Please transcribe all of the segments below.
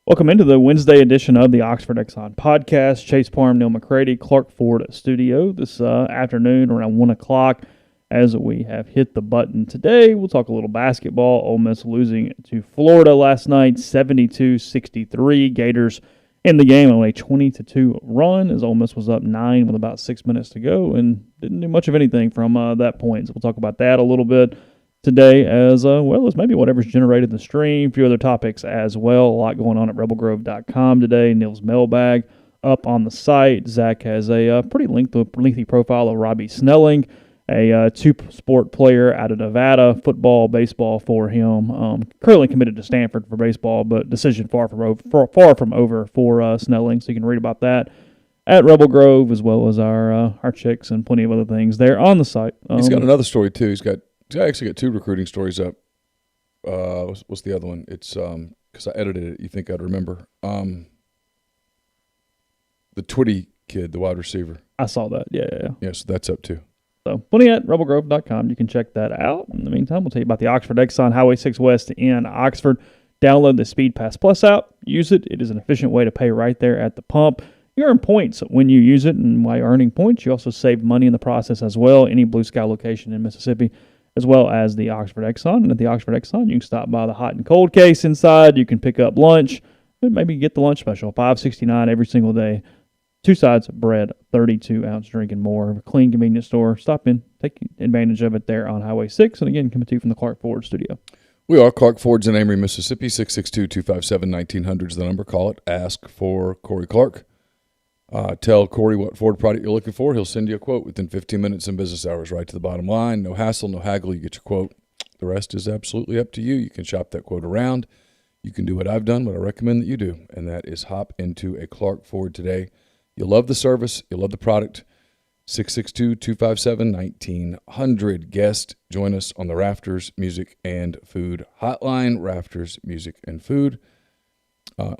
Welcome into the Wednesday edition of the Oxford Exxon Podcast. Chase Parham, Neal, McCready, Clark Ford studio this afternoon around 1 o'clock as we have hit the button today. We'll talk a little basketball. Ole Miss losing to Florida last night, 72-63. Gators in the game on a 20-2 run as Ole Miss was up 9 with about 6 minutes to go and didn't do much of anything from that point. So we'll talk about that a little bit today as well as maybe whatever's generated the stream, a few other topics as well. A lot going on at rebelgrove.com today. Neal's mailbag up on the site. Zach has a pretty lengthy profile of Robbie Snelling, a two-sport player out of Nevada, football, baseball for him. Currently committed to Stanford for baseball, but decision far from over for Snelling, so you can read about that at Rebel Grove as well as our chicks and plenty of other things there on the site. He's got another story, too. He's actually got two recruiting stories up. What's the other one? It's because I edited it. You think I'd remember. The Twitty kid, the wide receiver. I saw that. Yeah. Yeah, so that's up, too. So plenty at rebelgrove.com. You can check that out. In the meantime, we'll tell you about the Oxford Exxon Highway 6 West in Oxford. Download the Speed Pass Plus app. Use it. It is an efficient way to pay right there at the pump. You earn points when you use it, and while you're earning points, you also save money in the process as well. Any Blue Sky location in Mississippi, as well as the Oxford Exxon. And at the Oxford Exxon, you can stop by the hot and cold case inside. You can pick up lunch, maybe get the lunch special, $5.69 every single day. 2 sides of bread, 32-ounce drink, and more. A clean, convenient store. Stop in, take advantage of it there on Highway 6. And again, coming to you from the Clark Ford studio. We are Clark Ford's in Amory, Mississippi. 662-257-1900 is the number. Call it. Ask for Corey Clark. Tell Corey what Ford product you're looking for. He'll send you a quote within 15 minutes in business hours, right to the bottom line. No hassle, no haggle. You get your quote. The rest is absolutely up to you. You can shop that quote around. You can do what I've done, what I recommend that you do, and that is hop into a Clark Ford today. You'll love the service. You'll love the product. 662-257-1900. Guest, join us on the Rafters Music and Food Hotline. Rafters Music and Food.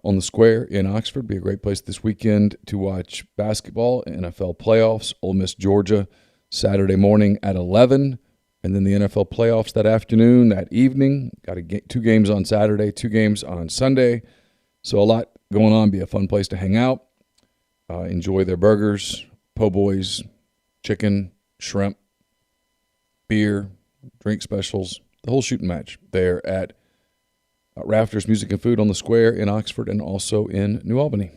On the Square in Oxford. Be a great place this weekend to watch basketball, NFL playoffs, Ole Miss, Georgia, Saturday morning at 11, and then the NFL playoffs that afternoon, that evening. Got 2 games on Saturday, 2 games on Sunday. So a lot going on. Be a fun place to hang out. Enjoy their burgers, po' boys, chicken, shrimp, beer, drink specials, the whole shooting match there at Rafters Music and Food on the Square in Oxford and also in New Albany.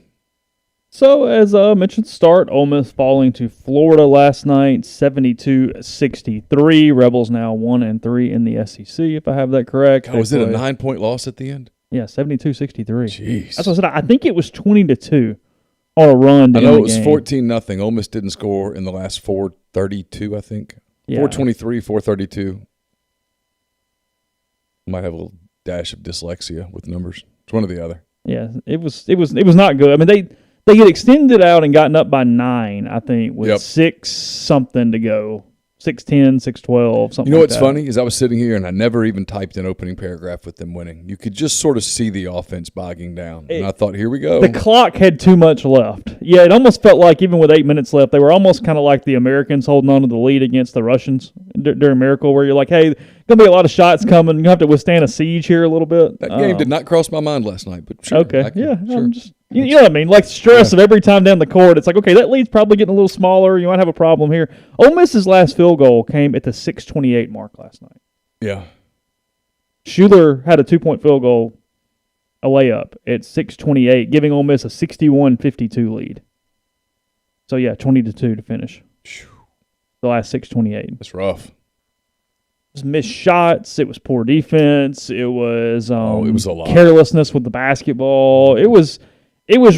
So, as mentioned, Ole Miss falling to Florida last night, 72-63. Rebels now 1-3 in the SEC, if I have that correct. God, was it a 9-point loss at the end? Yeah, 72-63. Jeez. That's what I said. I think it was 20-2 on a run. I know it was 14-0. Ole Miss didn't score in the last 4:32, I think. Yeah. 4:23, 4:32. Might have a little dash of dyslexia with numbers. It's one or the other. Yeah, it was not good. I mean, they had extended out and gotten up by 9, I think, with 6 something to go. 6:10, 6:12, something. You know what's funny is I was sitting here and I never even typed an opening paragraph with them winning. You could just sort of see the offense bogging down. And I thought, here we go. The clock had too much left. Yeah, it almost felt like even with 8 minutes left, they were almost kind of like the Americans holding on to the lead against the Russians during Miracle, where you're like, hey, going to be a lot of shots coming. You have to withstand a siege here a little bit. That game did not cross my mind last night, but sure. Okay, sure. I'm just... You know what I mean? Like stress of every time down the court. It's like, okay, that lead's probably getting a little smaller. You might have a problem here. Ole Miss's last field goal came at the 6:28 mark last night. Yeah. Schuler had a 2-point field goal, a layup at 6:28, giving Ole Miss a 61-52 lead. So, 20-2 to finish. The last 6:28. That's rough. It was missed shots. It was poor defense. It was it was a lot. Carelessness with the basketball. It was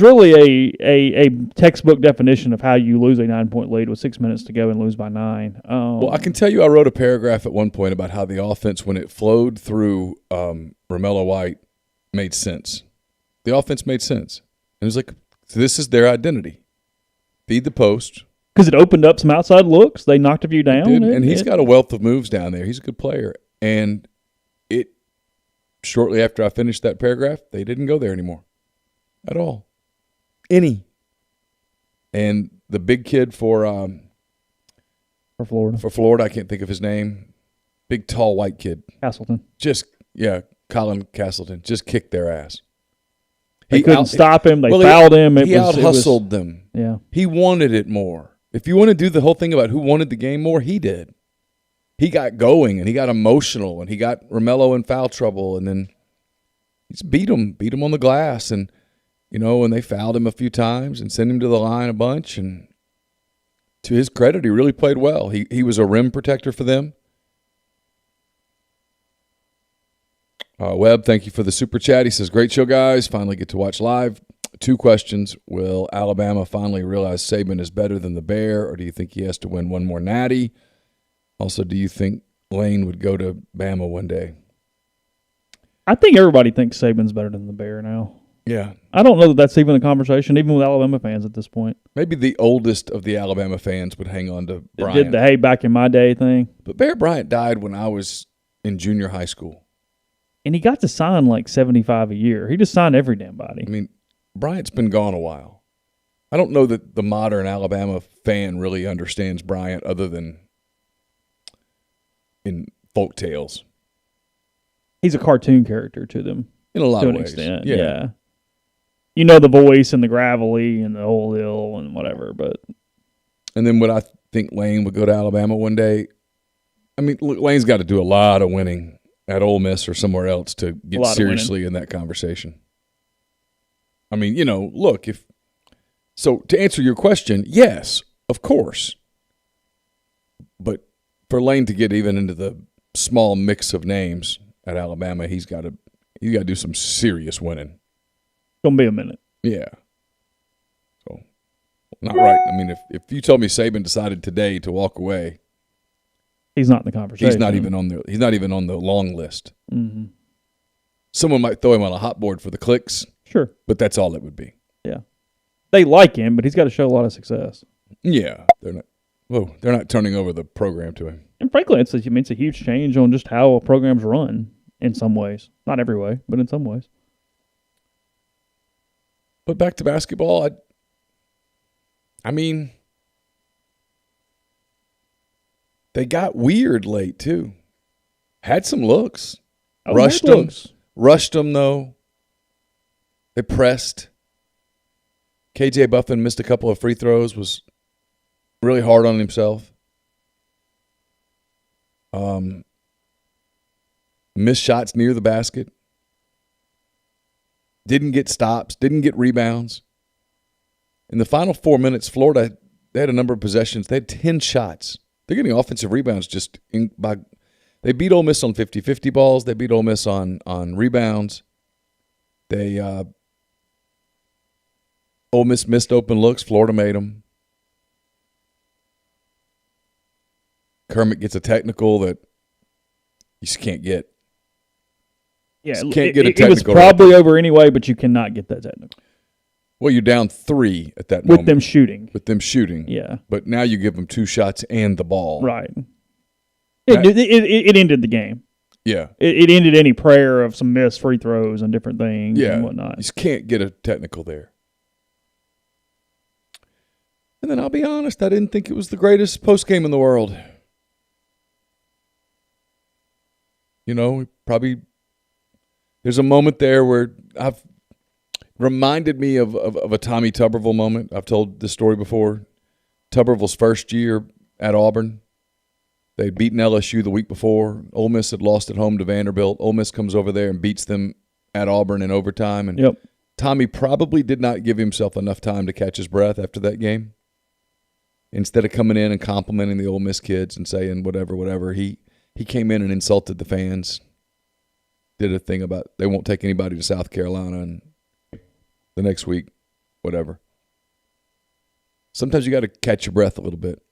really a textbook definition of how you lose a 9-point lead with 6 minutes to go and lose by 9. Well, I can tell you I wrote a paragraph at one point about how the offense, when it flowed through Romello White, made sense. The offense made sense. And it was like, this is their identity. Feed the post. Because it opened up some outside looks. They knocked a few down. And he's got a wealth of moves down there. He's a good player. And shortly after I finished that paragraph, they didn't go there anymore. At all. And the big kid for Florida, I can't think of his name. Big, tall, white kid. Castleton. Colin Castleton. Just kicked their ass. They couldn't stop him. They fouled him. He out-hustled them. Yeah. He wanted it more. If you want to do the whole thing about who wanted the game more, he did. He got going, and he got emotional, and he got Romello in foul trouble, and then he's beat him on the glass, and and they fouled him a few times and sent him to the line a bunch, and to his credit, he really played well. He was a rim protector for them. Webb, thank you for the super chat. He says, great show, guys. Finally get to watch live. 2 questions. Will Alabama finally realize Saban is better than the Bear, or do you think he has to win one more natty? Also, do you think Lane would go to Bama one day? I think everybody thinks Saban's better than the Bear now. Yeah. I don't know that that's even a conversation, even with Alabama fans at this point. Maybe the oldest of the Alabama fans would hang on to Bryant. Did the hey back in my day thing. But Bear Bryant died when I was in junior high school. And he got to sign like $75 a year. He just signed every damn body. I mean, Bryant's been gone a while. I don't know that the modern Alabama fan really understands Bryant other than in folk tales. He's a cartoon character to them. In a lot of ways. Extent, yeah. You know the voice and the gravelly and the whole ill and whatever, but. And then would I think Lane would go to Alabama one day? I mean, look, Lane's got to do a lot of winning at Ole Miss or somewhere else to get seriously in that conversation. I mean, look, so to answer your question, yes, of course. But for Lane to get even into the small mix of names at Alabama, he's got to do some serious winning. Gonna be a minute. Yeah. So not right. I mean, if you told me Saban decided today to walk away, he's not in the conversation. He's not even on the long list. Mm-hmm. Someone might throw him on a hot board for the clicks. Sure. But that's all it would be. Yeah. They like him, but he's got to show a lot of success. Yeah. They're not turning over the program to him. And frankly, it's a huge change on just how a program's run in some ways. Not every way, but in some ways. But back to basketball, I mean, they got weird late too. Had some looks. Rushed them though. They pressed. KJ Buffin missed a couple of free throws, was really hard on himself. Missed shots near the basket. Didn't get stops, didn't get rebounds. In the final 4 minutes, Florida, they had a number of possessions. They had 10 shots. They're getting offensive rebounds they beat Ole Miss on 50-50 balls. They beat Ole Miss on rebounds. Ole Miss missed open looks. Florida made them. Kermit gets a technical that you just can't get. Yeah, it was probably over anyway, but you cannot get that technical. Well, you're down 3 at that moment. With them shooting. Yeah. But now you give them 2 shots and the ball. Right. It ended the game. Yeah. It ended any prayer of some missed free throws and different things and whatnot. You just can't get a technical there. And then I'll be honest, I didn't think it was the greatest postgame in the world. Probably there's a moment there where I've reminded me of a Tommy Tuberville moment. I've told this story before. Tuberville's first year at Auburn, they'd beaten LSU the week before. Ole Miss had lost at home to Vanderbilt. Ole Miss comes over there and beats them at Auburn in overtime. And Tommy probably did not give himself enough time to catch his breath after that game. Instead of coming in and complimenting the Ole Miss kids and saying whatever, he came in and insulted the fans. Did a thing about they won't take anybody to South Carolina, and the next week, whatever. Sometimes you got to catch your breath a little bit.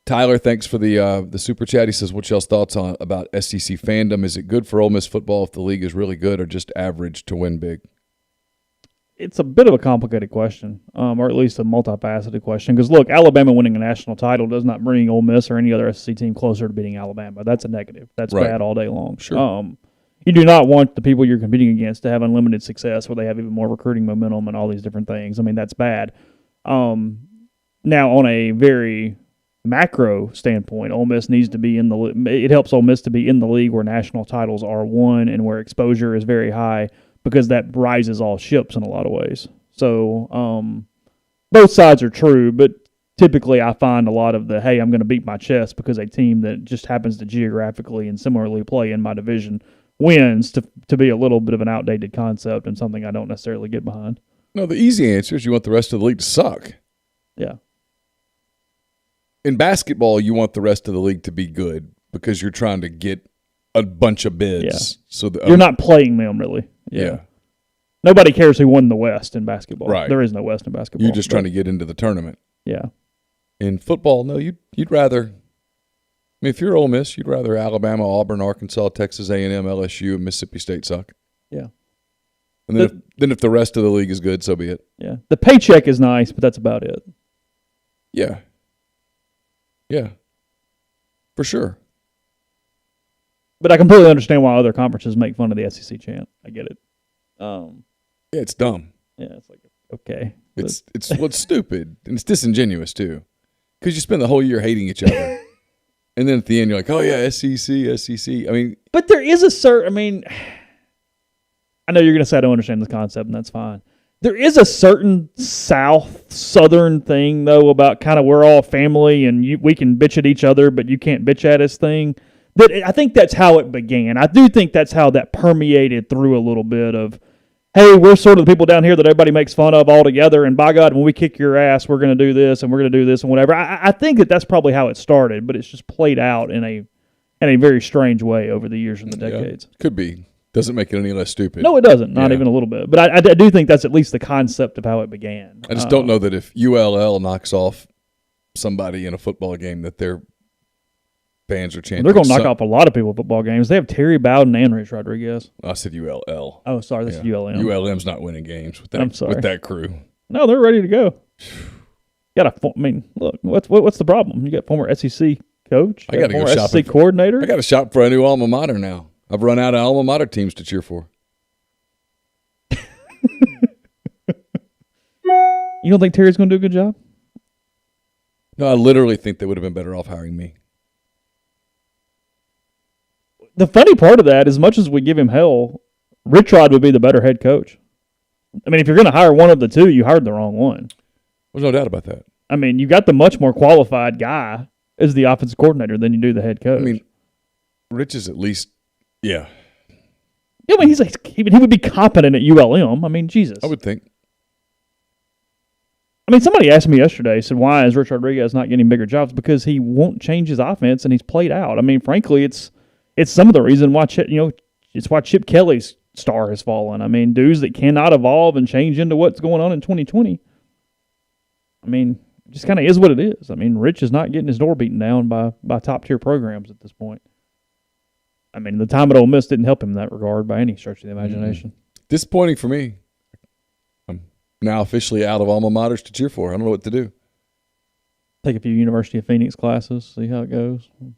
Tyler, thanks for the super chat. He says, "What's y'all's thoughts about SEC fandom? Is it good for Ole Miss football if the league is really good, or just average to win big?" It's a bit of a complicated question, or at least a multifaceted question. Because look, Alabama winning a national title does not bring Ole Miss or any other SEC team closer to beating Alabama. That's a negative. That's right. Bad all day long. Sure. You do not want the people you're competing against to have unlimited success where they have even more recruiting momentum and all these different things. I mean, that's bad. Now, on a very macro standpoint, Ole Miss needs to be it helps Ole Miss to be in the league where national titles are won and where exposure is very high because that rises all ships in a lot of ways. So both sides are true, but typically I find a lot of the, hey, I'm going to beat my chest because a team that just happens to geographically and similarly play in my division wins to be a little bit of an outdated concept and something I don't necessarily get behind. No, the easy answer is you want the rest of the league to suck. Yeah. In basketball, you want the rest of the league to be good because you're trying to get a bunch of bids. Yeah. So you're not playing them, really. Yeah. Nobody cares who won the West in basketball. Right. There is no West in basketball. You're just trying to get into the tournament. Yeah. In football, no, you'd rather. I mean, if you're Ole Miss, you'd rather Alabama, Auburn, Arkansas, Texas A&M, LSU, and Mississippi State suck. Yeah. And then if the rest of the league is good, so be it. Yeah. The paycheck is nice, but that's about it. Yeah. Yeah. For sure. But I completely understand why other conferences make fun of the SEC chant. I get it. Yeah, it's dumb. Yeah, it's like, okay. It's stupid, and it's disingenuous, too. Because you spend the whole year hating each other. And then at the end, you're like, oh, yeah, SEC. I mean. But there is a certain, I know you're going to say I don't understand this concept, and that's fine. There is a certain southern thing, though, about kind of we're all family and we can bitch at each other, but you can't bitch at us thing. But I think that's how it began. I do think that's how that permeated through a little bit of, hey, we're sort of the people down here that everybody makes fun of all together, and by God, when we kick your ass, we're going to do this, and we're going to do this, and whatever. I think that's probably how it started, but it's just played out in a very strange way over the years and the decades. Yeah, could be. Doesn't make it any less stupid. No, it doesn't. Not even a little bit. But I do think that's at least the concept of how it began. I just don't know that if ULL knocks off somebody in a football game that their fans are chanting. They're going to knock off a lot of people at football games. They have Terry Bowden and Rich Rodriguez. I said ULL. Oh, sorry. That's ULM. ULM's not winning games with that, I'm sorry. with that crew. No, they're ready to go. Look, what's the problem? You got former SEC coach. I got to go shopping. SEC coordinator. I got to shop for a new alma mater now. I've run out of alma mater teams to cheer for. You don't think Terry's going to do a good job? No, I literally think they would have been better off hiring me. The funny part of that, as much as we give him hell, Rich Rod would be the better head coach. I mean, if you're going to hire one of the two, you hired the wrong one. There's no doubt about that. I mean, you got the much more qualified guy as the offensive coordinator than you do the head coach. I mean, Rich is at least, yeah. Yeah, I mean, he would be competent at ULM. I mean, Jesus. I would think. I mean, somebody asked me yesterday, said, why is Rich Rodriguez not getting bigger jobs? Because he won't change his offense, and he's played out. I mean, frankly, it's some of the reason why it's why Chip Kelly's star has fallen. I mean, dudes that cannot evolve and change into what's going on in 2020. I mean, it just kind of is what it is. I mean, Rich is not getting his door beaten down by top-tier programs at this point. I mean, the time at Ole Miss didn't help him in that regard by any stretch of the imagination. Disappointing for me. I'm now officially out of alma maters to cheer for. I don't know what to do. Take a few University of Phoenix classes, see how it goes. I'm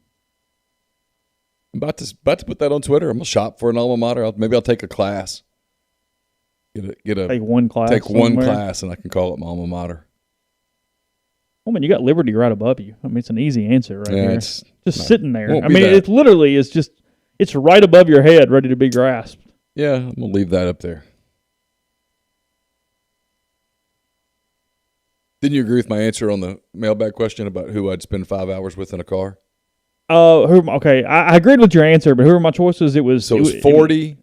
about to put that on Twitter. I'm going to shop for an alma mater. Maybe I'll take a class. Take one class. Take one class, and I can call it my alma mater. Well, man, you got Liberty right above you. I mean, it's an easy answer right here. It's just sitting there. I mean, it literally is just, it's right above your head, ready to be grasped. Yeah, I'm going to leave that up there. Didn't you agree with my answer on the mailbag question about who I'd spend 5 hours with in a car? Okay, I agreed with your answer, but who were my choices? It was 40,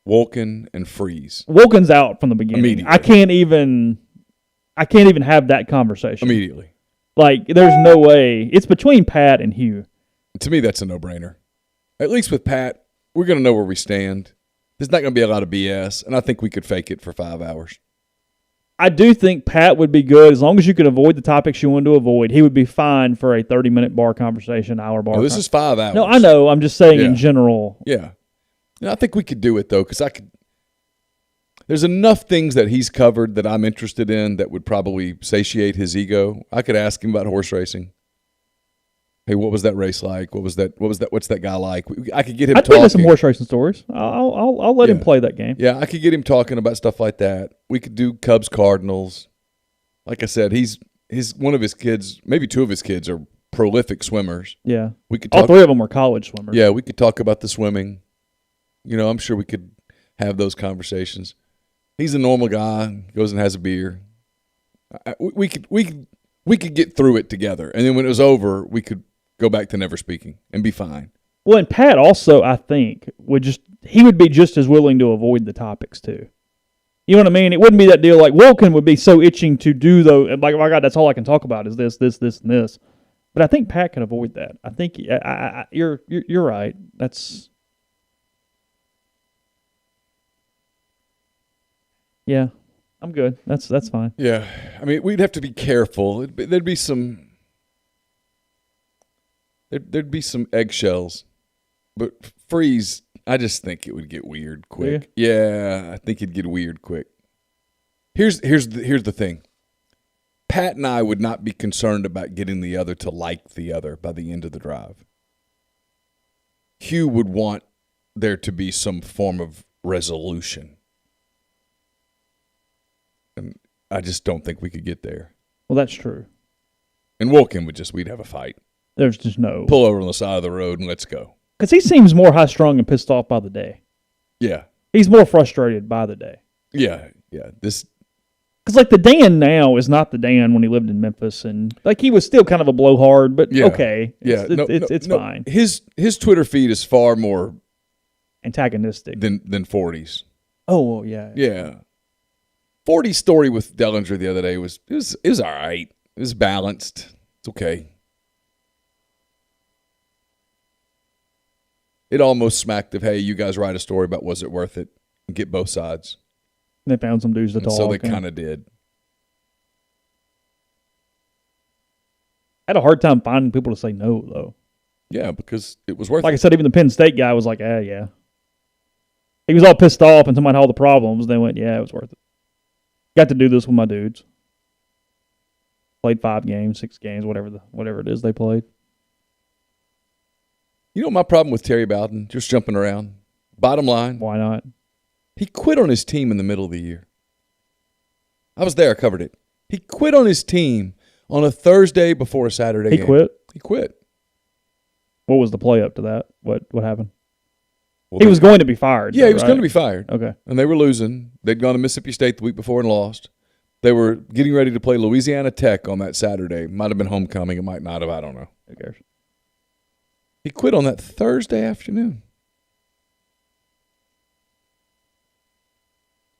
Wolken, and Freeze. Wolken's out from the beginning. Immediately. I can't even have that conversation. Immediately. Like, there's no way. It's between Pat and Hugh. To me, that's a no-brainer. At least with Pat, we're going to know where we stand. There's not going to be a lot of BS, and I think we could fake it for 5 hours. I do think Pat would be good as long as you could avoid the topics you wanted to avoid. He would be fine for a 30-minute bar conversation, hour bar. No, this is 5 hours. No, I know. I'm just saying in general. Yeah. I think we could do it, though, because there's enough things that he's covered that I'm interested in that would probably satiate his ego. I could ask him about horse racing. Hey, what was that race like? What's that guy like? I could get him talking. I'd tell some horse racing stories. I'll let him play that game. Yeah, I could get him talking about stuff like that. We could do Cubs Cardinals. Like I said, one of his kids, maybe two of his kids are prolific swimmers. Yeah. We could talk, all three of them were college swimmers. Yeah, we could talk about the swimming. I'm sure we could have those conversations. He's a normal guy, goes and has a beer. We could get through it together, and then when it was over, we could go back to never speaking and be fine. Well, and Pat also, I think, would be just as willing to avoid the topics too. You know what I mean? It wouldn't be that deal like Wilkin would be so itching to do though. Like, oh my God, that's all I can talk about is this, and this. But I think Pat can avoid that. I think you're right. Yeah, I'm good. That's fine. Yeah, I mean, we'd have to be careful. There'd be some eggshells, but Freeze. I just think it would get weird quick. Yeah, I think it'd get weird quick. Here's the thing. Pat and I would not be concerned about getting the other to like the other by the end of the drive. Hugh would want there to be some form of resolution. And I just don't think we could get there. Well, that's true. And Wilkin we'd have a fight. There's just no. Pull over on the side of the road and let's go. Because he seems more high-strung and pissed off by the day. Yeah. He's more frustrated by the day. Yeah. Because, like, the Dan now is not the Dan when he lived in Memphis. And, like, he was still kind of a blowhard, but okay. It's fine. His Twitter feed is far more antagonistic than 40's. Oh, well, yeah. Yeah. 40's story with Dellinger the other day was all right. It was balanced. It's okay. It almost smacked of, hey, you guys write a story about was it worth it and get both sides. They found some dudes to talk. So they kind of did. I had a hard time finding people to say no, though. Yeah, because it was worth it. Like I said, even the Penn State guy was like, yeah. He was all pissed off and talking about all the problems. They went, yeah, it was worth it. Got to do this with my dudes. Played 5 games, 6 games, whatever it is they played. You know my problem with Terry Bowden? Just jumping around. Bottom line. Why not? He quit on his team in the middle of the year. I was there. I covered it. He quit on his team on a Thursday before a Saturday game. He quit. What was the play up to that? What happened? Well, he was going to be fired. Yeah, he was going to be fired. Okay. And they were losing. They'd gone to Mississippi State the week before and lost. They were getting ready to play Louisiana Tech on that Saturday. Might have been homecoming. It might not have. I don't know. Who cares? He quit on that Thursday afternoon.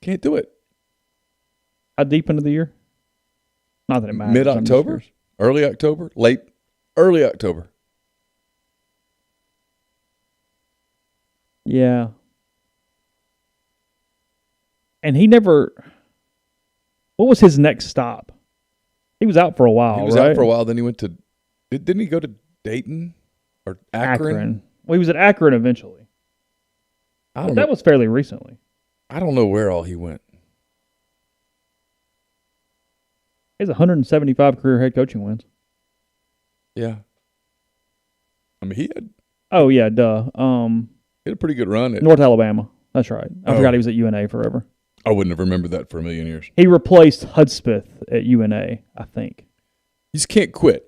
Can't do it. How deep into the year? Not that it matters. Mid-October? Early October? Early October. Yeah. And he never... What was his next stop? He was out for a while, right? He was out for a while. Then he went to... Didn't he go to Dayton? Or Akron? Well, he was at Akron eventually. That was fairly recently. I don't know where all he went. He has 175 career head coaching wins. Yeah. I mean, he had... Oh, yeah, duh. He had a pretty good run at... North Alabama. That's right. I forgot he was at UNA forever. I wouldn't have remembered that for a million years. He replaced Hudspeth at UNA, I think. You just can't quit.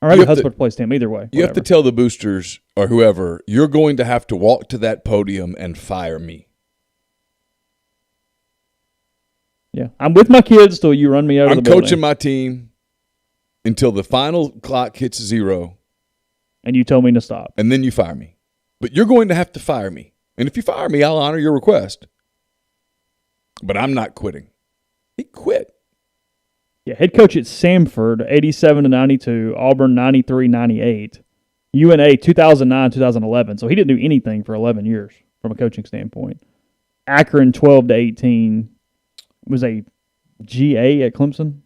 Or maybe Hudspeth replaced him. Either way. You have to tell the boosters or whoever, you're going to have to walk to that podium and fire me. Yeah. I'm with my kids till you run me out of the building. I'm coaching my team until the final clock hits 0. And you tell me to stop. And then you fire me. But you're going to have to fire me. And if you fire me, I'll honor your request. But I'm not quitting. He quit. Yeah, head coach at Samford, 87-92, Auburn 93-98, UNA 2009-2011. So he didn't do anything for 11 years from a coaching standpoint. Akron 12-18 was a GA at Clemson.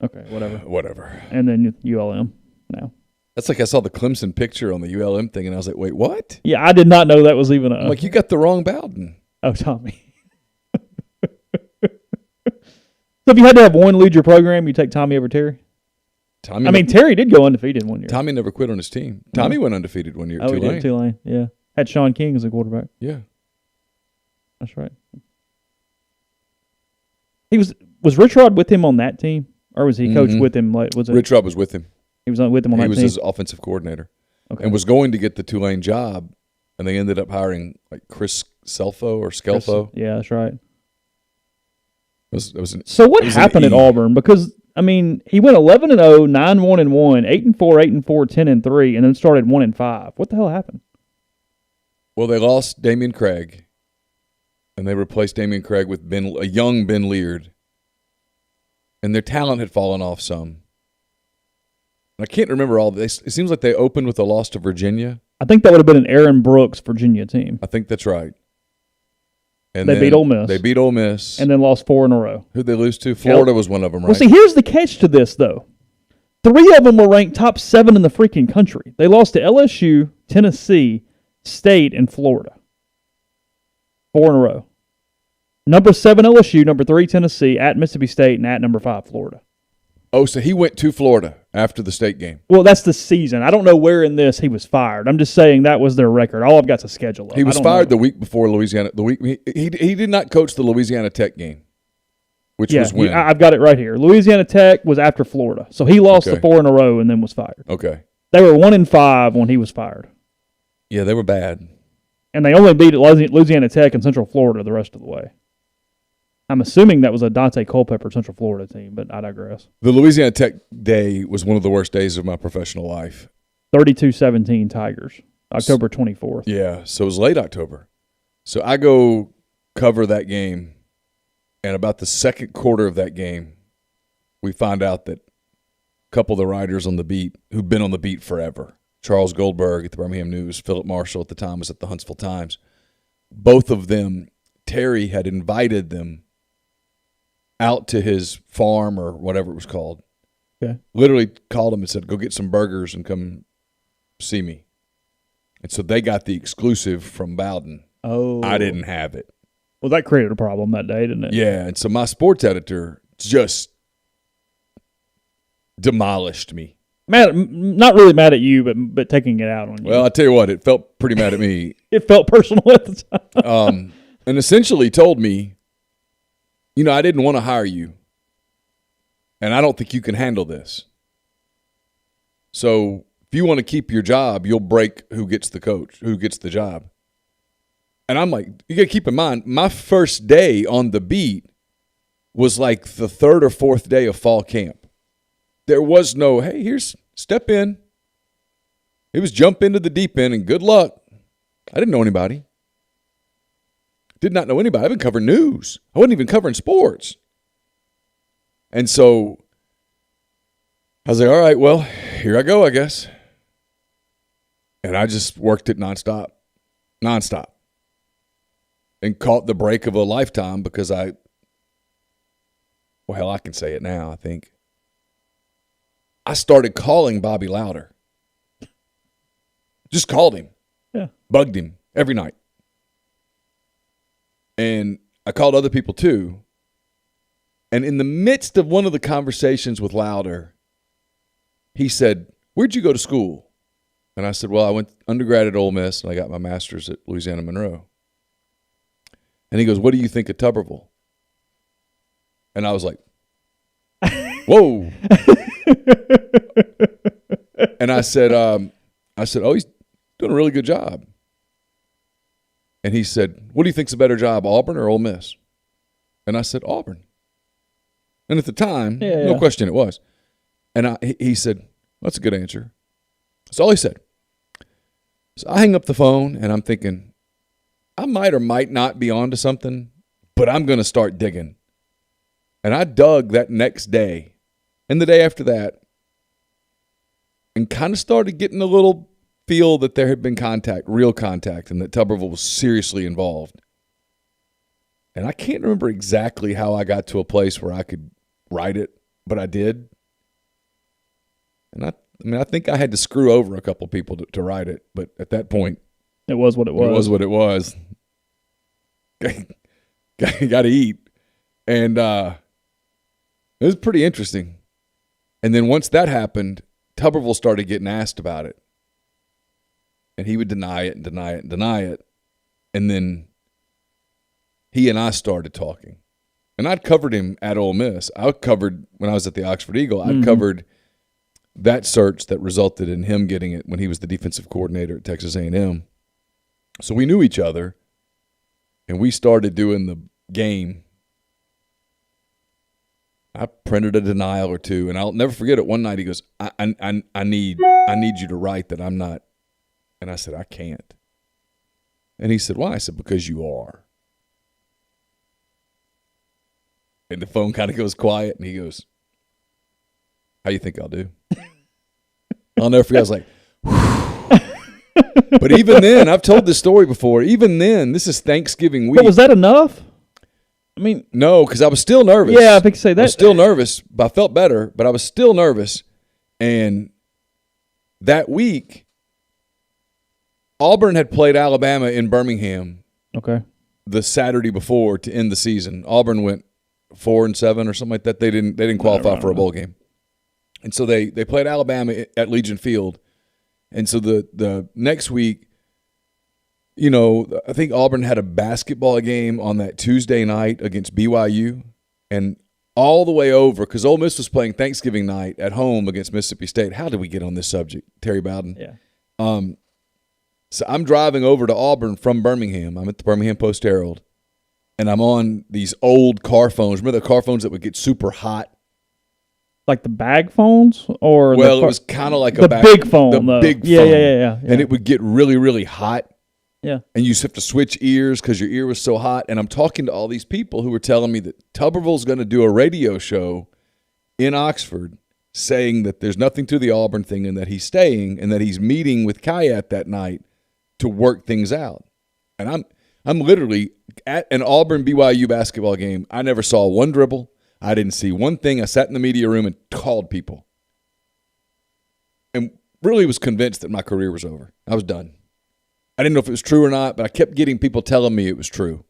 Okay, whatever. And then ULM now. That's like I saw the Clemson picture on the ULM thing, and I was like, wait, what? Yeah, I did not know that was even I'm like, you got the wrong Bowden. Oh, Tommy. So if you had to have one lead your program, you take Tommy over Terry? Terry did go undefeated one year. Tommy never quit on his team. Tommy went undefeated one year at Tulane. He did, Tulane, yeah. Had Sean King as a quarterback. Yeah. That's right. Was Rich Rod with him on that team? Or was he coached with him? Rich Rod was with him. He was with him on that team? He was his offensive coordinator. Okay. And was going to get the Tulane job and they ended up hiring like Chris Scelfo or Scelfo. Yeah, that's right. So what happened at Auburn? Because I mean, he went 11-0, 9-1-1, 8-4, 8-4, 10-3, and then started 1-5. What the hell happened? Well, they lost Damian Craig, and they replaced Damian Craig with a young Ben Leard, and their talent had fallen off some. I can't remember all this. It seems like they opened with a loss to Virginia. I think that would have been an Aaron Brooks Virginia team. I think that's right. And they beat Ole Miss. They beat Ole Miss. And then lost 4 in a row. Who'd they lose to? Florida was one of them, right? Well, see, here's the catch to this, though. 3 of them were ranked top 7 in the freaking country. They lost to LSU, Tennessee, State, and Florida. 4 in a row. Number 7, LSU. Number 3, Tennessee. At Mississippi State. And at number 5, Florida. Oh, so he went to Florida after the state game. Well, that's the season. I don't know where in this he was fired. I'm just saying that was their record. All I've got to schedule up. He was fired the week before Louisiana. He did not coach the Louisiana Tech game, which was when? I've got it right here. Louisiana Tech was after Florida. So he lost the 4 in a row and then was fired. Okay. They were 1-5 when he was fired. Yeah, they were bad. And they only beat Louisiana Tech and Central Florida the rest of the way. I'm assuming that was a Dante Culpepper Central Florida team, but I digress. The Louisiana Tech day was one of the worst days of my professional life. 32-17 Tigers, October 24th. Yeah, so it was late October. So I go cover that game, and about the second quarter of that game, we find out that a couple of the writers on the beat who've been on the beat forever, Charles Goldberg at the Birmingham News, Philip Marshall at the time was at the Huntsville Times, both of them, Terry had invited them out to his farm or whatever it was called. Okay. Literally called him and said, go get some burgers and come see me. And so they got the exclusive from Bowden. Oh. I didn't have it. Well, that created a problem that day, didn't it? Yeah, and so my sports editor just demolished me. Not really mad at you, but taking it out on you. Well, I tell you what, it felt pretty mad at me. It felt personal at the time. And essentially told me, I didn't want to hire you, and I don't think you can handle this. So if you want to keep your job, you'll break who gets the job. And I'm like, you got to keep in mind, my first day on the beat was like the 3rd or 4th day of fall camp. There was no, hey, here's step in. It was jump into the deep end and good luck. I didn't know anybody. Did not know anybody. I've been covering news. I wasn't even covering sports. And so I was like, all right, well, here I go, I guess. And I just worked it nonstop. And caught the break of a lifetime because I can say it now, I think. I started calling Bobby Louder. Just called him. Yeah. Bugged him every night. And I called other people too. And in the midst of one of the conversations with Louder, he said, where'd you go to school? And I said, well, I went undergrad at Ole Miss, and I got my master's at Louisiana Monroe. And he goes, what do you think of Tuberville? And I was like, whoa. And I said, oh, he's doing a really good job. And he said, what do you think's a better job, Auburn or Ole Miss? And I said, Auburn. And at the time, no question it was. And he said, that's a good answer. That's all he said. So I hang up the phone, and I'm thinking, I might or might not be onto something, but I'm going to start digging. And I dug that next day and the day after that and kind of started getting a little feel that there had been real contact, and that Tuberville was seriously involved. And I can't remember exactly how I got to a place where I could write it, but I did. And I think I had to screw over a couple people to write it, but at that point, it was what it was. It was what it was. Got to eat. And it was pretty interesting. And then once that happened, Tuberville started getting asked about it. And he would deny it and deny it and deny it. And then he and I started talking. And I'd covered him at Ole Miss. When I was at the Oxford Eagle, I'd covered that search that resulted in him getting it when he was the defensive coordinator at Texas A&M. So we knew each other, and we started doing the game. I printed a denial or two, and I'll never forget it. One night he goes, I need you to write that I'm not. And I said, I can't. And he said, why? I said, because you are. And the phone kind of goes quiet, and he goes, how you think I'll do? I'll never forget. I was like, but even then, I've told this story before. Even then, this is Thanksgiving week. But was that enough? I mean, no, because I was still nervous. Yeah, I think say that. I was still nervous, but I felt better. But I was still nervous. And that week, Auburn had played Alabama in Birmingham. Okay. The Saturday before to end the season. Auburn went 4-7 or something like that. They didn't qualify for a bowl game. And so they played Alabama at Legion Field. And so the next week, you know, I think Auburn had a basketball game on that Tuesday night against BYU. And all the way over, because Ole Miss was playing Thanksgiving night at home against Mississippi State. How did we get on this subject, Terry Bowden? Yeah. So I'm driving over to Auburn from Birmingham. I'm at the Birmingham Post-Herald. And I'm on these old car phones. Remember the car phones that would get super hot? Like the bag phones? Or well, it was kind of like the big phone. The big phone. Yeah. And it would get really, really hot. Yeah. And you just have to switch ears because your ear was so hot. And I'm talking to all these people who were telling me that Tuberville's going to do a radio show in Oxford saying that there's nothing to the Auburn thing and that he's staying and that he's meeting with Kayat that night to work things out. And I'm literally at an Auburn BYU basketball game. I never saw one dribble. I didn't see one thing. I sat in the media room and called people. And really was convinced that my career was over. I was done. I didn't know if it was true or not, but I kept getting people telling me it was true.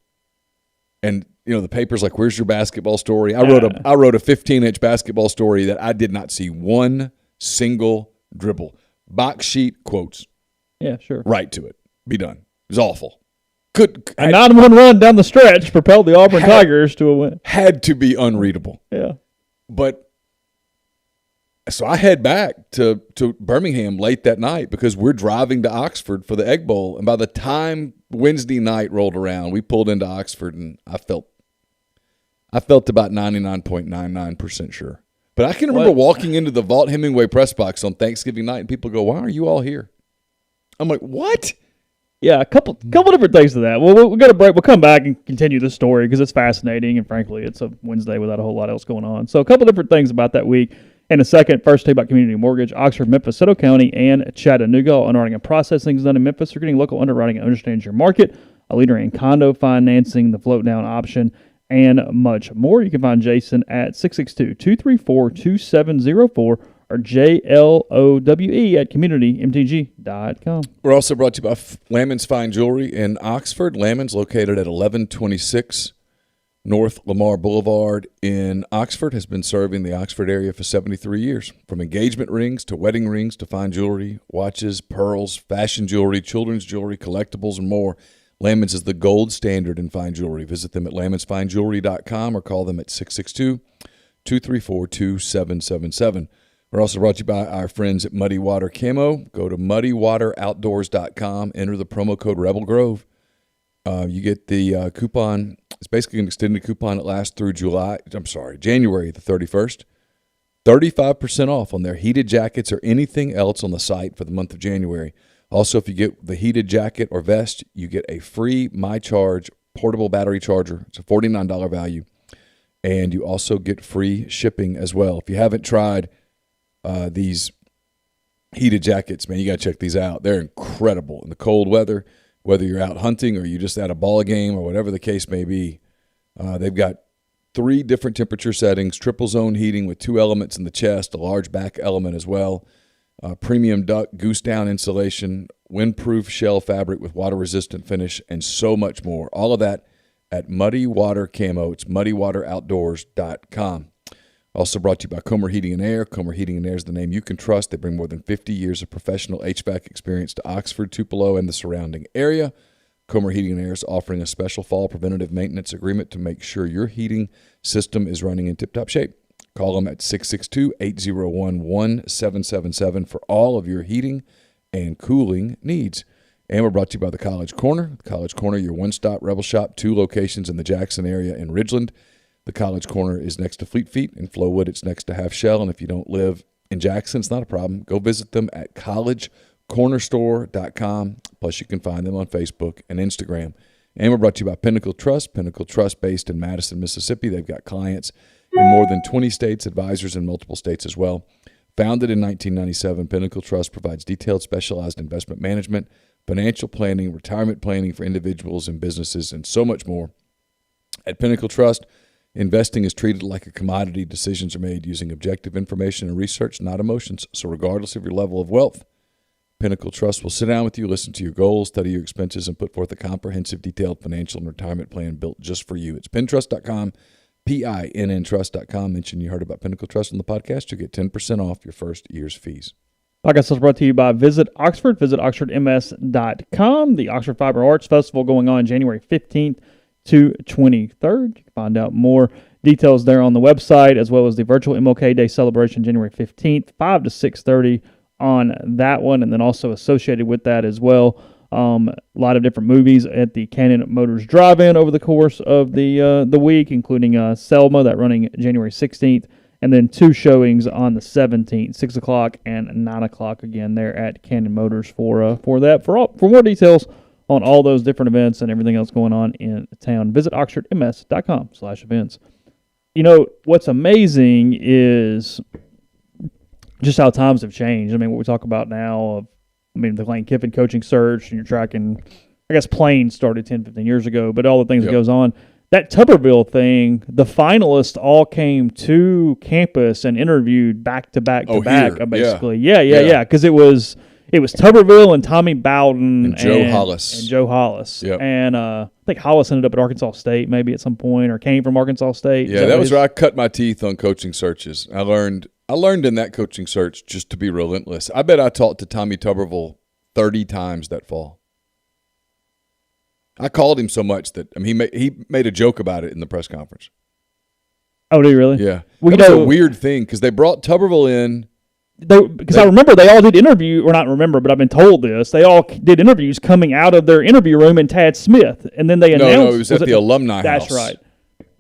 And, you know, the paper's like, where's your basketball story? I wrote a 15-inch basketball story that I did not see one single dribble. Box sheet quotes. Yeah, sure. Right to it. Be done. It was awful. A 9-1 run down the stretch propelled the Auburn Tigers to a win. Had to be unreadable. Yeah. But so I head back to Birmingham late that night because we're driving to Oxford for the Egg Bowl. And by the time Wednesday night rolled around, we pulled into Oxford, and I felt about 99.99% sure. But I can remember walking into the Vaught Hemingway press box on Thanksgiving night, and people go, why are you all here? I'm like, what? Yeah, a couple different things to that. Well, we'll get a break. We'll come back and continue this story because it's fascinating, and frankly, it's a Wednesday without a whole lot else going on. So a couple different things about that week. In a second, first tell you about Community Mortgage, Oxford, Memphis, Soto County, and Chattanooga. All underwriting and processing is done in Memphis. You're getting local underwriting and understands your market, a leader in condo financing, the float down option, and much more. You can find Jason at 662-234-2704 or JLOWE at communitymtg.com. We're also brought to you by Lammons Fine Jewelry in Oxford. Lammons, located at 1126 North Lamar Boulevard in Oxford, has been serving the Oxford area for 73 years. From engagement rings to wedding rings to fine jewelry, watches, pearls, fashion jewelry, children's jewelry, collectibles, and more, Lammons is the gold standard in fine jewelry. Visit them at lammonsfinejewelry.com or call them at 662-234-2777. We're also brought to you by our friends at Muddy Water Camo. Go to muddywateroutdoors.com, enter the promo code Rebel Grove. You get the coupon. It's basically an extended coupon that lasts through January the 31st. 35% off on their heated jackets or anything else on the site for the month of January. Also, if you get the heated jacket or vest, you get a free MyCharge portable battery charger. It's a $49 value. And you also get free shipping as well. If you haven't tried these heated jackets, man, you got to check these out. They're incredible in the cold weather, whether you're out hunting or you're just at a ball game or whatever the case may be. They've got 3 different temperature settings, triple zone heating with 2 elements in the chest, a large back element as well, premium duck, goose down insulation, windproof shell fabric with water-resistant finish, and so much more. All of that at Muddy Water Camo. It's muddywateroutdoors.com. Also brought to you by Comer Heating and Air. Comer Heating and Air is the name you can trust. They bring more than 50 years of professional HVAC experience to Oxford, Tupelo, and the surrounding area. Comer Heating and Air is offering a special fall preventative maintenance agreement to make sure your heating system is running in tip-top shape. Call them at 662-801-1777 for all of your heating and cooling needs. And we're brought to you by the College Corner. The College Corner, your one-stop Rebel Shop, 2 locations in the Jackson area in Ridgeland. The College Corner is next to Fleet Feet. In Flowood, it's next to Half Shell. And if you don't live in Jackson, it's not a problem. Go visit them at collegecornerstore.com. Plus, you can find them on Facebook and Instagram. And we're brought to you by Pinnacle Trust. Pinnacle Trust, based in Madison, Mississippi. They've got clients in more than 20 states, advisors in multiple states as well. Founded in 1997, Pinnacle Trust provides detailed, specialized investment management, financial planning, retirement planning for individuals and businesses, and so much more. At Pinnacle Trust, investing is treated like a commodity. Decisions are made using objective information and research, not emotions. So regardless of your level of wealth, Pinnacle Trust will sit down with you, listen to your goals, study your expenses, and put forth a comprehensive, detailed financial and retirement plan built just for you. It's pintrust.com, PINNtrust.com. Mention you heard about Pinnacle Trust on the podcast. You'll get 10% off your first year's fees. Podcast is brought to you by Visit Oxford. Visit oxfordms.com. The Oxford Fiber Arts Festival going on January 15th to 23rd. You can find out more details there on the website, as well as the virtual MLK Day celebration January 15th, 5 to 6:30 on that one. And then also associated with that as well, a lot of different movies at the Cannon Motors Drive-In over the course of the week, including Selma, that running January 16th. And then 2 showings on the 17th, 6 o'clock and 9 o'clock again there at Cannon Motors for that. For more details on all those different events and everything else going on in town, visit oxfordms.com/events. You know, what's amazing is just how times have changed. I mean, what we talk about now, the Lane Kiffin coaching search, and you're tracking, I guess Plain started 10, 15 years ago, but all the things that goes on. That Tuberville thing, the finalists all came to campus and interviewed back to back, basically. Yeah. Because it was Tuberville and Tommy Bowden and Joe Hollis. Yep. And I think Hollis ended up at Arkansas State maybe at some point, or came from Arkansas State. Yeah, that was where I cut my teeth on coaching searches. I learned in that coaching search just to be relentless. I bet I talked to Tommy Tuberville 30 times that fall. I called him so much that he made a joke about it in the press conference. Oh, did he really? Yeah. Well, that was a weird thing because they brought Tuberville in. Because I remember they all did interview, or not remember, but I've been told this. They all did interviews coming out of their interview room in Tad Smith, and then they announced. No, it was at the alumni house. That's right.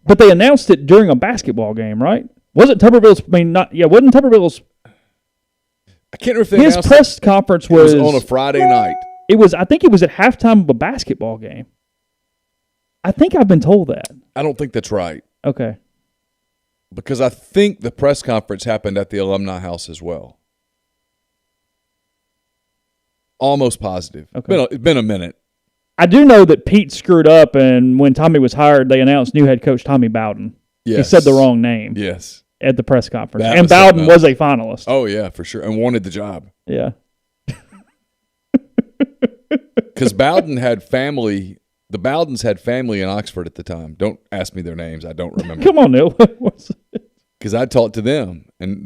But they announced it during a basketball game, right? Wasn't Tuberville's? Wasn't Tuberville's? I can't remember if his press conference was on a Friday night. I think it was at halftime of a basketball game. I think I've been told that. I don't think that's right. Okay. Because I think the press conference happened at the alumni house as well. Almost positive. Okay. It's been a minute. I do know that Pete screwed up, and when Tommy was hired, they announced new head coach Tommy Bowden. Yes. He said the wrong name. Yes. At the press conference. That and Bowden was a finalist. Oh, yeah, for sure. And wanted the job. Yeah. Because Bowden had family. The Bowdens had family in Oxford at the time. Don't ask me their names. I don't remember. Come on, Neal. Because I talked to them, and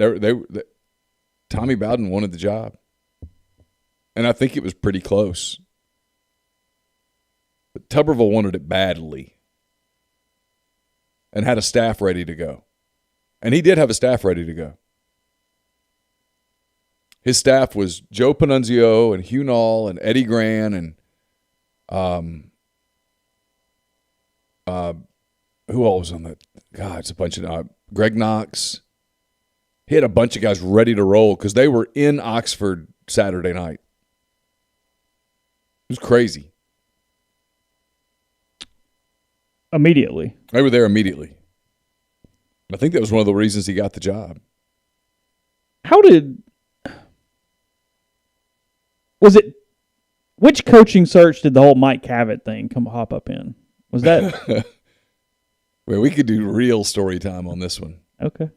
Tommy Bowden wanted the job. And I think it was pretty close. But Tuberville wanted it badly and had a staff ready to go. And he did have a staff ready to go. His staff was Joe Panunzio and Hugh Nall and Eddie Gran and who all was on that? God, it's a bunch of Greg Knox. He had a bunch of guys ready to roll because they were in Oxford Saturday night. It was crazy. Immediately. They were there immediately. I think that was one of the reasons he got the job. Which coaching search did the whole Mike Cavett thing hop up in? Was that? Well, we could do real story time on this one. Okay.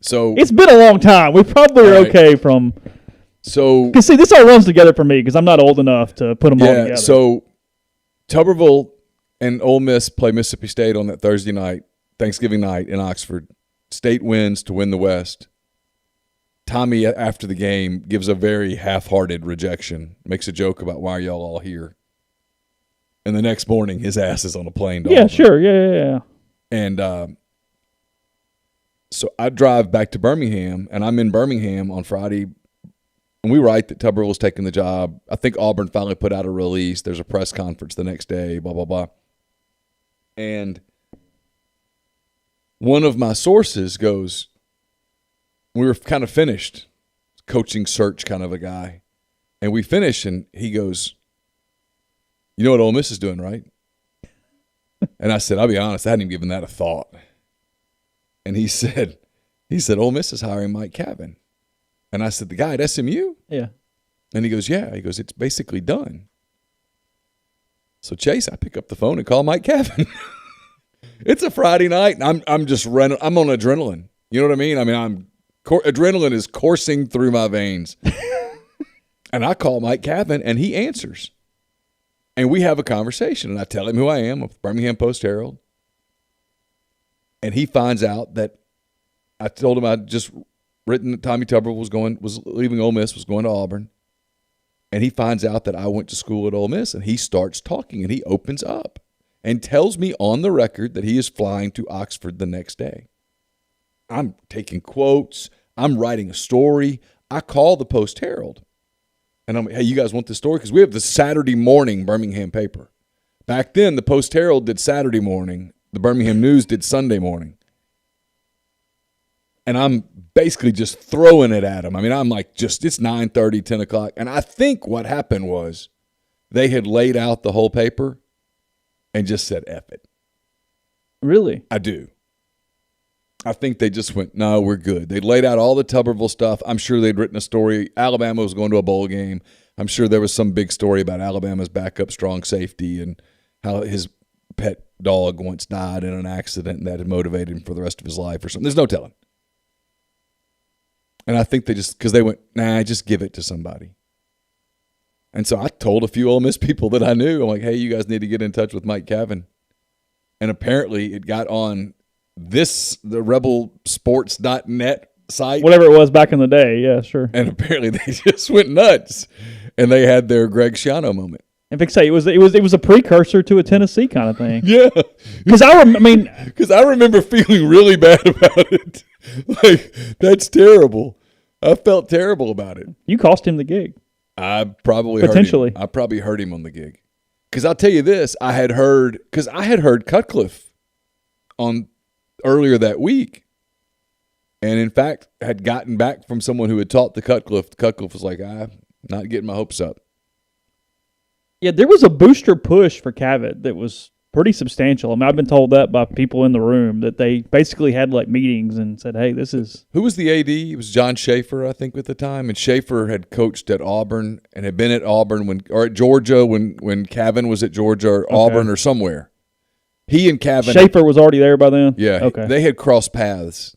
So it's been a long time. We probably are okay from. So, because see, this all runs together for me because I'm not old enough to put them all together. So Tuberville and Ole Miss play Mississippi State on that Thursday night, Thanksgiving night in Oxford. State wins to win the West. Tommy, after the game, gives a very half-hearted rejection, makes a joke about why are y'all all here. And the next morning, his ass is on a plane to Yeah, Auburn. sure. Yeah. And so I drive back to Birmingham, and I'm in Birmingham on Friday And we write that Tuberville's taking the job. I think Auburn finally put out a release. There's a press conference the next day, blah, blah, blah. And one of my sources goes, we were kind of finished, coaching search kind of a guy. And we finish, and he goes, you know what Ole Miss is doing, right? And I said, I'll be honest, I hadn't even given that a thought. And he said, Ole Miss is hiring Mike Kevin. And I said, the guy at SMU? Yeah. And he goes, yeah. He goes, it's basically done. So, Chase, I pick up the phone and call Mike Kevin. It's a Friday night, and I'm just running. I'm on adrenaline. You know what I mean? Adrenaline is coursing through my veins. And I call Mike Kevin, and he answers. And we have a conversation, and I tell him who I am, of Birmingham Post-Herald. And he finds out that I told him I'd just written that Tommy Tuberville was leaving Ole Miss, was going to Auburn. And he finds out that I went to school at Ole Miss, and he starts talking, and he opens up and tells me on the record that he is flying to Oxford the next day. I'm taking quotes. I'm writing a story. I call the Post-Herald. And I'm like, hey, you guys want this story? Because we have the Saturday morning Birmingham paper. Back then, the Post-Herald did Saturday morning. The Birmingham News did Sunday morning. And I'm basically just throwing it at him. I mean, I'm like, it's 9:30, 10 o'clock. And I think what happened was they had laid out the whole paper and just said, F it. Really? I do. I think they just went, no, we're good. They laid out all the Tuberville stuff. I'm sure they'd written a story. Alabama was going to a bowl game. I'm sure there was some big story about Alabama's backup strong safety and how his pet dog once died in an accident that had motivated him for the rest of his life or something. There's no telling. And I think because they went, nah, just give it to somebody. And so I told a few Ole Miss people that I knew, I'm like, hey, you guys need to get in touch with Mike Kevin. And apparently it got on the rebelsports.net site. Whatever it was back in the day, yeah, sure. And apparently they just went nuts. And they had their Greg Schiano moment. In fact, say it was a precursor to a Tennessee kind of thing. Yeah. Because I remember feeling really bad about it. Like, that's terrible. I felt terrible about it. You cost him the gig. I probably potentially. I probably hurt him on the gig. Because I'll tell you this, I had heard Cutcliffe on earlier that week, and in fact had gotten back from someone who had taught the Cutcliffe. Cutcliffe was like, I'm not getting my hopes up. Yeah, there was a booster push for Cavett that was pretty substantial. I mean, I've been told that by people in the room that they basically had like meetings and said, hey, this is... Who was the AD? It was John Schaefer, I think, at the time. And Schaefer had coached at Auburn and had been at Auburn or at Georgia when Cavan was at Georgia or Auburn or somewhere. He and Cavan... Schaefer was already there by then? Yeah. Okay. They had crossed paths.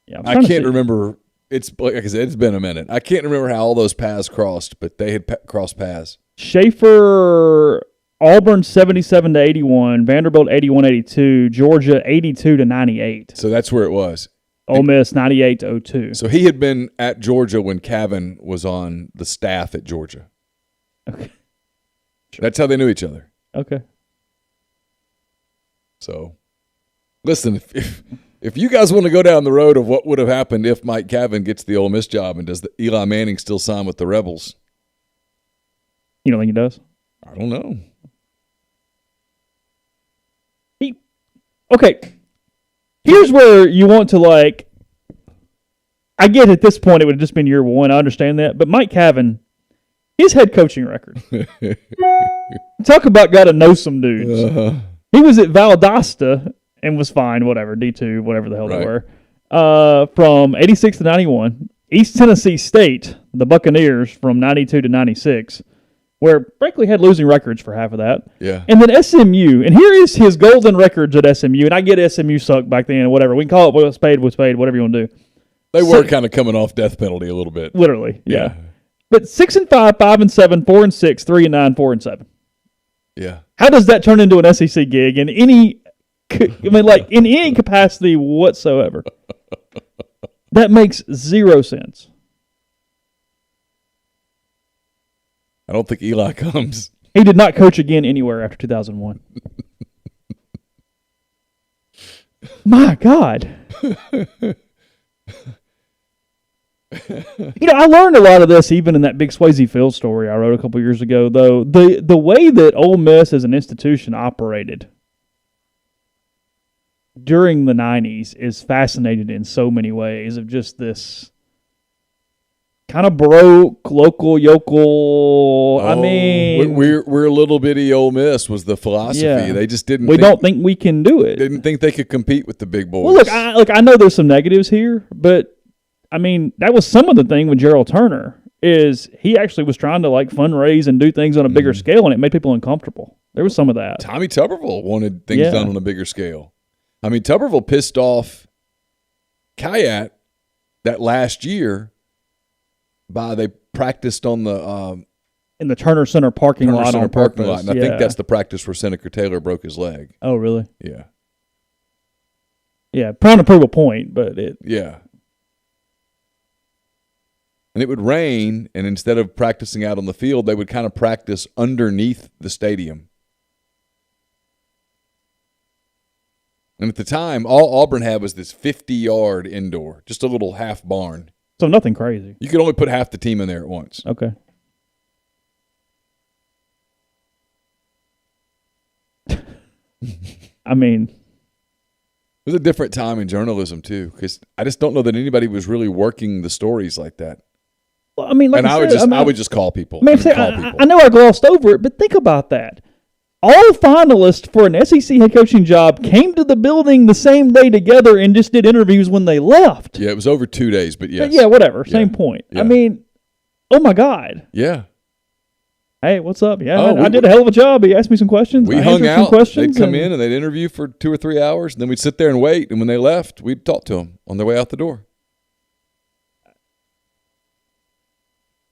Yeah, I can't remember... It's like I said, it's been a minute. I can't remember how all those paths crossed, but they had crossed paths. Schaefer, Auburn 77-81, Vanderbilt 81-82, Georgia 82-98. So that's where it was. Ole Miss 98-02. So he had been at Georgia when Cavan was on the staff at Georgia. Okay. Sure. That's how they knew each other. Okay. So, listen, if you guys want to go down the road of what would have happened if Mike Cavan gets the Ole Miss job and does the Eli Manning still sign with the Rebels? You don't think he does? I don't know. Okay. Here's where you want to I get at this point it would have just been year one. I understand that. But Mike Cavan, his head coaching record. Talk about got to know some dudes. Uh-huh. He was at Valdosta and was fine, whatever, D2, whatever the hell they were. From 86 to 91. East Tennessee State, the Buccaneers, from 92 to 96, where frankly had losing records for half of that. Yeah. And then SMU, and here is his golden records at SMU, and I get SMU sucked back then, whatever. We can call it what spade was spade, whatever you want to do. They were kind of coming off death penalty a little bit. Literally, yeah. But 6-5, 5-7, 4-6, 3-9, 4-7. Yeah. How does that turn into an SEC gig in any in any capacity whatsoever? That makes zero sense. I don't think Eli comes. He did not coach again anywhere after 2001. My God. I learned a lot of this even in that big Swayze Field story I wrote a couple years ago, though. The way that Ole Miss as an institution operated during the 90s is fascinating in so many ways, of just this kind of broke, local, yokel. We're a little bitty Ole Miss was the philosophy. Yeah. They just didn't. We don't think we can do it. Didn't think they could compete with the big boys. Well, look, I know there's some negatives here, but I mean that was some of the thing with Gerald Turner. Is he actually was trying to fundraise and do things on a bigger scale, and it made people uncomfortable. There was some of that. Tommy Tuberville wanted things done on a bigger scale. I mean, Tuberville pissed off Kayat that last year they practiced on the in the Turner Center parking lot on purpose. And I think that's the practice where Senator Taylor broke his leg. Oh, really? Yeah. Yeah, trying to prove a point, but it. Yeah. And it would rain, and instead of practicing out on the field, they would kind of practice underneath the stadium. And at the time, all Auburn had was this 50-yard indoor, just a little half barn. So nothing crazy. You could only put half the team in there at once. Okay. I mean, it was a different time in journalism too, because I just don't know that anybody was really working the stories like that. Well, I mean, I would just call people. I know I glossed over it, but think about that. All finalists for an SEC head coaching job came to the building the same day together and just did interviews when they left. Yeah, it was over 2 days, but yes. Yeah, whatever. Same point. Yeah. I mean, oh my God. Yeah. Hey, what's up? Yeah, I did a hell of a job. He asked me some questions. We hung out. They'd come in and they'd interview for 2 or 3 hours, and then we'd sit there and wait. And when they left, we'd talk to them on their way out the door.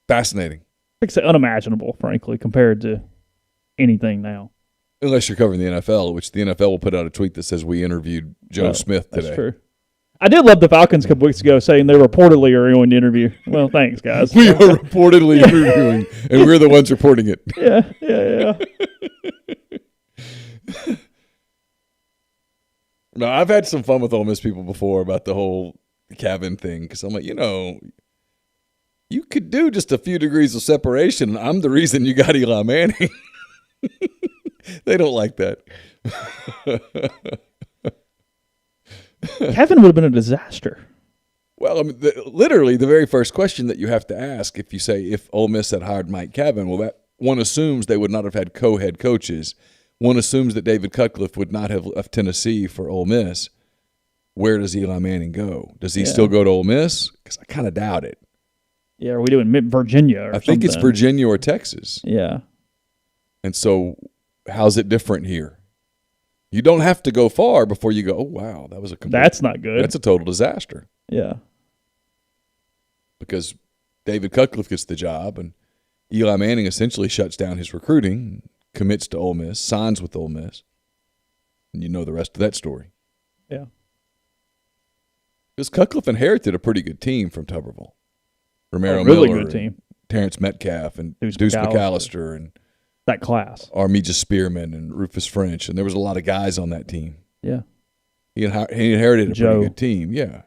Fascinating. It's unimaginable, frankly, compared to anything now. Unless you're covering the NFL, which the NFL will put out a tweet that says we interviewed Joe Smith today. That's true. I did love the Falcons a couple weeks ago saying they reportedly are going to interview. Well, thanks, guys. We are reportedly interviewing, and we're the ones reporting it. Yeah. No, I've had some fun with Ole Miss people before about the whole Kevin thing, because I'm like, you could do just a few degrees of separation. I'm the reason you got Eli Manning. They don't like that. Kevin would have been a disaster. Well, I mean, literally the very first question that you have to ask if you say if Ole Miss had hired Mike Kevin, well, that one assumes they would not have had co-head coaches. One assumes that David Cutcliffe would not have left Tennessee for Ole Miss. Where does Eli Manning go? Does he still go to Ole Miss? Because I kind of doubt it. Yeah, are we doing Virginia or something? I think it's Virginia or Texas. Yeah. And so how's it different here? You don't have to go far before you go, oh, wow, that was that's not good. That's a total disaster. Yeah. Because David Cutcliffe gets the job, and Eli Manning essentially shuts down his recruiting, commits to Ole Miss, signs with Ole Miss. And you know the rest of that story. Yeah. Because Cutcliffe inherited a pretty good team from Tuberville. Romero really Miller, good team. Terrence Metcalf, and Deuce McAllister, and that class. Armija Spearman and Rufus French, and there was a lot of guys on that team. Yeah. He inherited a pretty good team, yeah.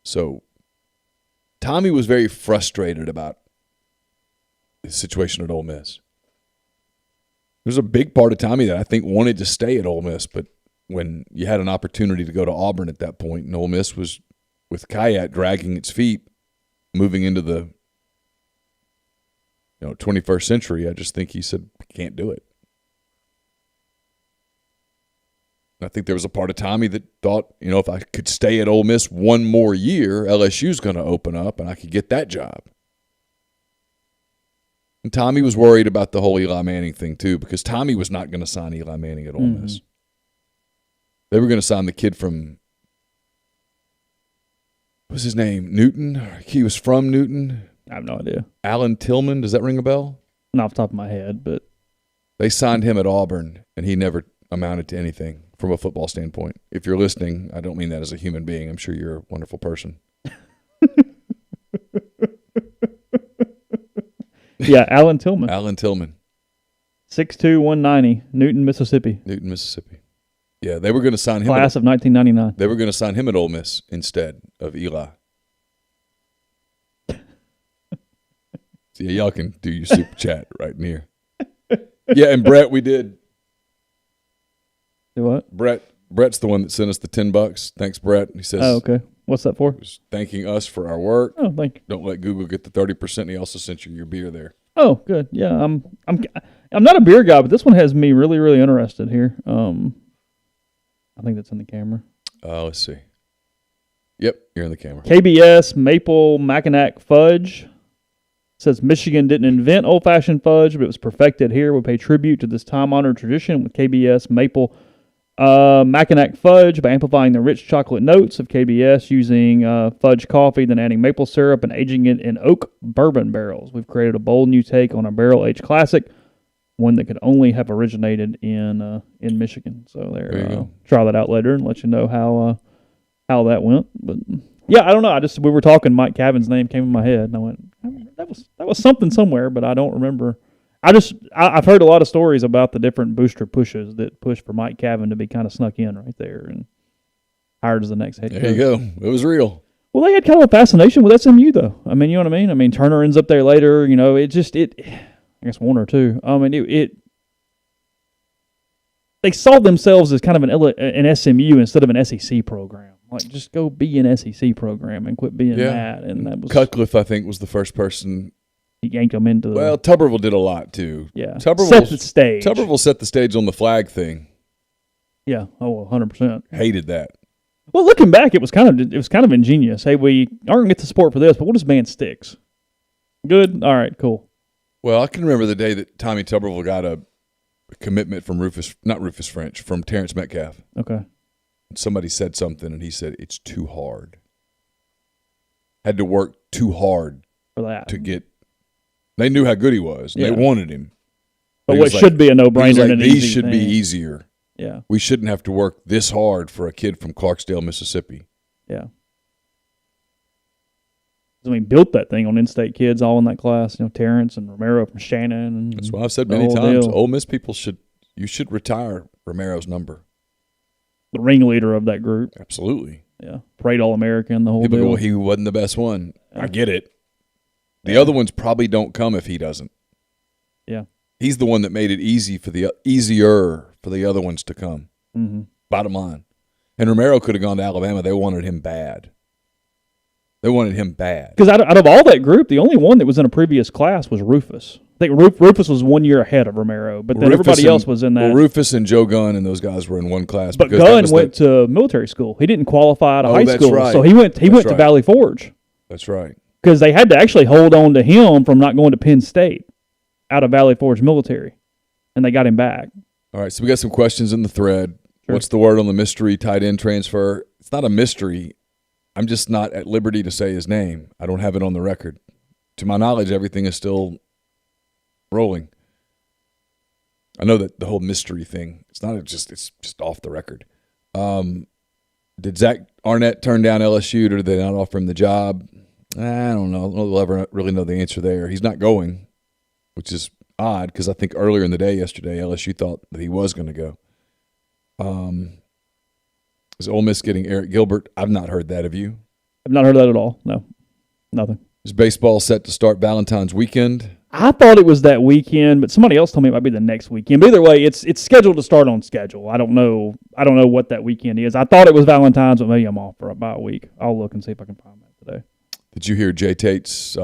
So Tommy was very frustrated about his situation at Ole Miss. There's a big part of Tommy that I think wanted to stay at Ole Miss, but when you had an opportunity to go to Auburn at that point, and Ole Miss was, with Kayat dragging its feet, moving into the 21st century, I just think he said, can't do it. I think there was a part of Tommy that thought, if I could stay at Ole Miss one more year, LSU's going to open up and I could get that job. And Tommy was worried about the whole Eli Manning thing too, because Tommy was not going to sign Eli Manning at Ole Miss. They were going to sign the kid from, what was his name? Newton? He was from Newton. I have no idea. Alan Tillman, does that ring a bell? Not off the top of my head, but they signed him at Auburn, and he never amounted to anything from a football standpoint. If you're listening, I don't mean that as a human being. I'm sure you're a wonderful person. Yeah, Alan Tillman. Alan Tillman. 6'2", 190, Newton, Mississippi. Newton, Mississippi. Yeah, they were going to sign him. Class of 1999. They were going to sign him at Ole Miss instead of Eli. So yeah, y'all can do your super chat right in here. Yeah, and Brett, we did. Do what? Brett's the one that sent us the $10. Thanks, Brett. He says, "Oh, okay. What's that for?" He's thanking us for our work. Oh, thank you. Don't let Google get the 30%. And he also sent you your beer there. Oh, good. Yeah, I'm not a beer guy, but this one has me really, really interested here. I think that's in the camera. Let's see. Yep, you're in the camera. KBS Maple Mackinac Fudge. Says Michigan didn't invent old-fashioned fudge, but it was perfected here. We pay tribute to this time-honored tradition with KBS Maple Mackinac Fudge by amplifying the rich chocolate notes of KBS using fudge coffee, then adding maple syrup and aging it in oak bourbon barrels. We've created a bold new take on a barrel-aged classic, one that could only have originated in Michigan. So there you go. Try that out later and let you know how that went. But yeah, I don't know. We were talking. Mike Cavan's name came in my head, and I went, that was something somewhere, but I don't remember. I've heard a lot of stories about the different booster pushes that push for Mike Cavan to be kind of snuck in right there and hired as the next head coach. There you go. It was real. Well, they had kind of a fascination with SMU, though. I mean, you know what I mean? I mean, Turner ends up there later. You know, I guess one or two. I mean, they saw themselves as kind of an SMU instead of an SEC program. Like, just go be an SEC program and quit being that. And that was Cutcliffe, I think, was the first person. He yanked them into the. Well, Tuberville did a lot too. Yeah, set the stage. Tuberville set the stage on the flag thing. Yeah, 100%. Hated that. Well, looking back, it was kind of ingenious. Hey, we aren't gonna get the support for this, but we'll just ban sticks. Good. All right. Cool. Well, I can remember the day that Tommy Tuberville got a commitment from from Terrence Metcalf. Okay. Somebody said something, and he said, "It's too hard." Had to work too hard for that to get. They knew how good he was. And They wanted him. But what should be a no-brainer and these should be easier. Yeah. We shouldn't have to work this hard for a kid from Clarksdale, Mississippi. Yeah. I mean, built that thing on in-state kids all in that class. You know, Terrence and Romero from Shannon. And that's why I've said many times, Ole Miss people should retire Romero's number. The ringleader of that group. Absolutely. Yeah. Parade All-American, the whole people deal. Go, he wasn't the best one. I get it. The other ones probably don't come if he doesn't. Yeah. He's the one that made it easier for the other ones to come. Mm-hmm. Bottom line. And Romero could have gone to Alabama. They wanted him bad. Because out of all that group, the only one that was in a previous class was Rufus. I think Rufus was 1 year ahead of Romero, but then everybody else was in that. Well, Rufus and Joe Gunn and those guys were in one class. But Gunn went to military school. He didn't qualify out of high school. Right. So he went to Valley Forge. That's right. Because they had to actually hold on to him from not going to Penn State out of Valley Forge military, and they got him back. All right, so we got some questions in the thread. Sure. What's the word on the mystery tight end transfer? It's not a mystery. I'm just not at liberty to say his name. I don't have it on the record. To my knowledge, everything is still rolling. I know that the whole mystery thing, it's just off the record. Did Zach Arnett turn down LSU, or did they not offer him the job? I don't know. I don't know if we'll ever really know the answer there. He's not going, which is odd because I think earlier in the day yesterday, LSU thought that he was going to go. Is Ole Miss getting Eric Gilbert? I've not heard that. Have you? I've not heard that at all. No, nothing. Is baseball set to start Valentine's weekend? I thought it was that weekend, but somebody else told me it might be the next weekend. But either way, it's scheduled to start on schedule. I don't know what that weekend is. I thought it was Valentine's, but maybe I'm off for about a week. I'll look and see if I can find that today. Did you hear Jay Tate's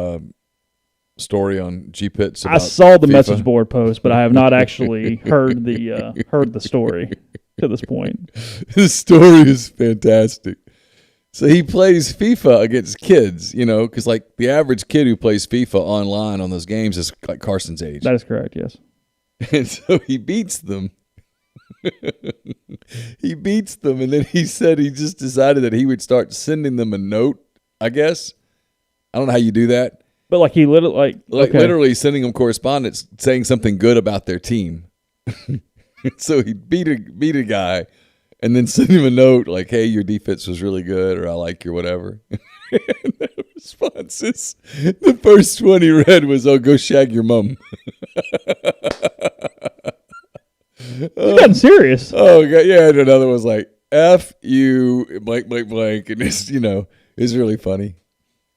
story on G-Pits? I saw the message board post, but I have not actually heard the story to this point. The story is fantastic. So he plays FIFA against kids, because like the average kid who plays FIFA online on those games is like Carson's age. That is correct, yes. And so he beats them. And then he said he just decided that he would start sending them a note, I guess. I don't know how you do that. But like he literally sending them correspondence saying something good about their team. So he beat a guy and then send him a note like, "Hey, your defense was really good," or "I like your whatever." And the response is, the first one he read was, "Oh, go shag your mom." You got serious. Oh, God. Yeah, and another was like, F you, blank, blank, blank. And it's, it's really funny.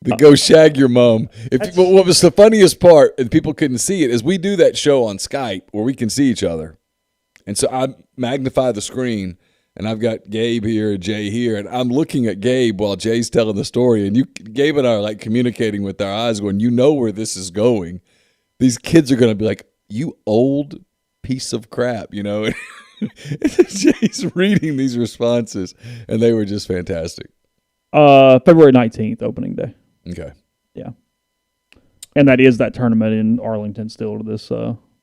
The go shag your mom. But what was the funniest part, and people couldn't see it, is we do that show on Skype where we can see each other. And so I magnify the screen, and I've got Gabe here and Jay here, and I'm looking at Gabe while Jay's telling the story. And Gabe and I are like communicating with our eyes going, you know where this is going. These kids are going to be like, you old piece of crap, Jay's reading these responses, and they were just fantastic. February 19th, opening day. Okay. Yeah. And that is that tournament in Arlington still to this.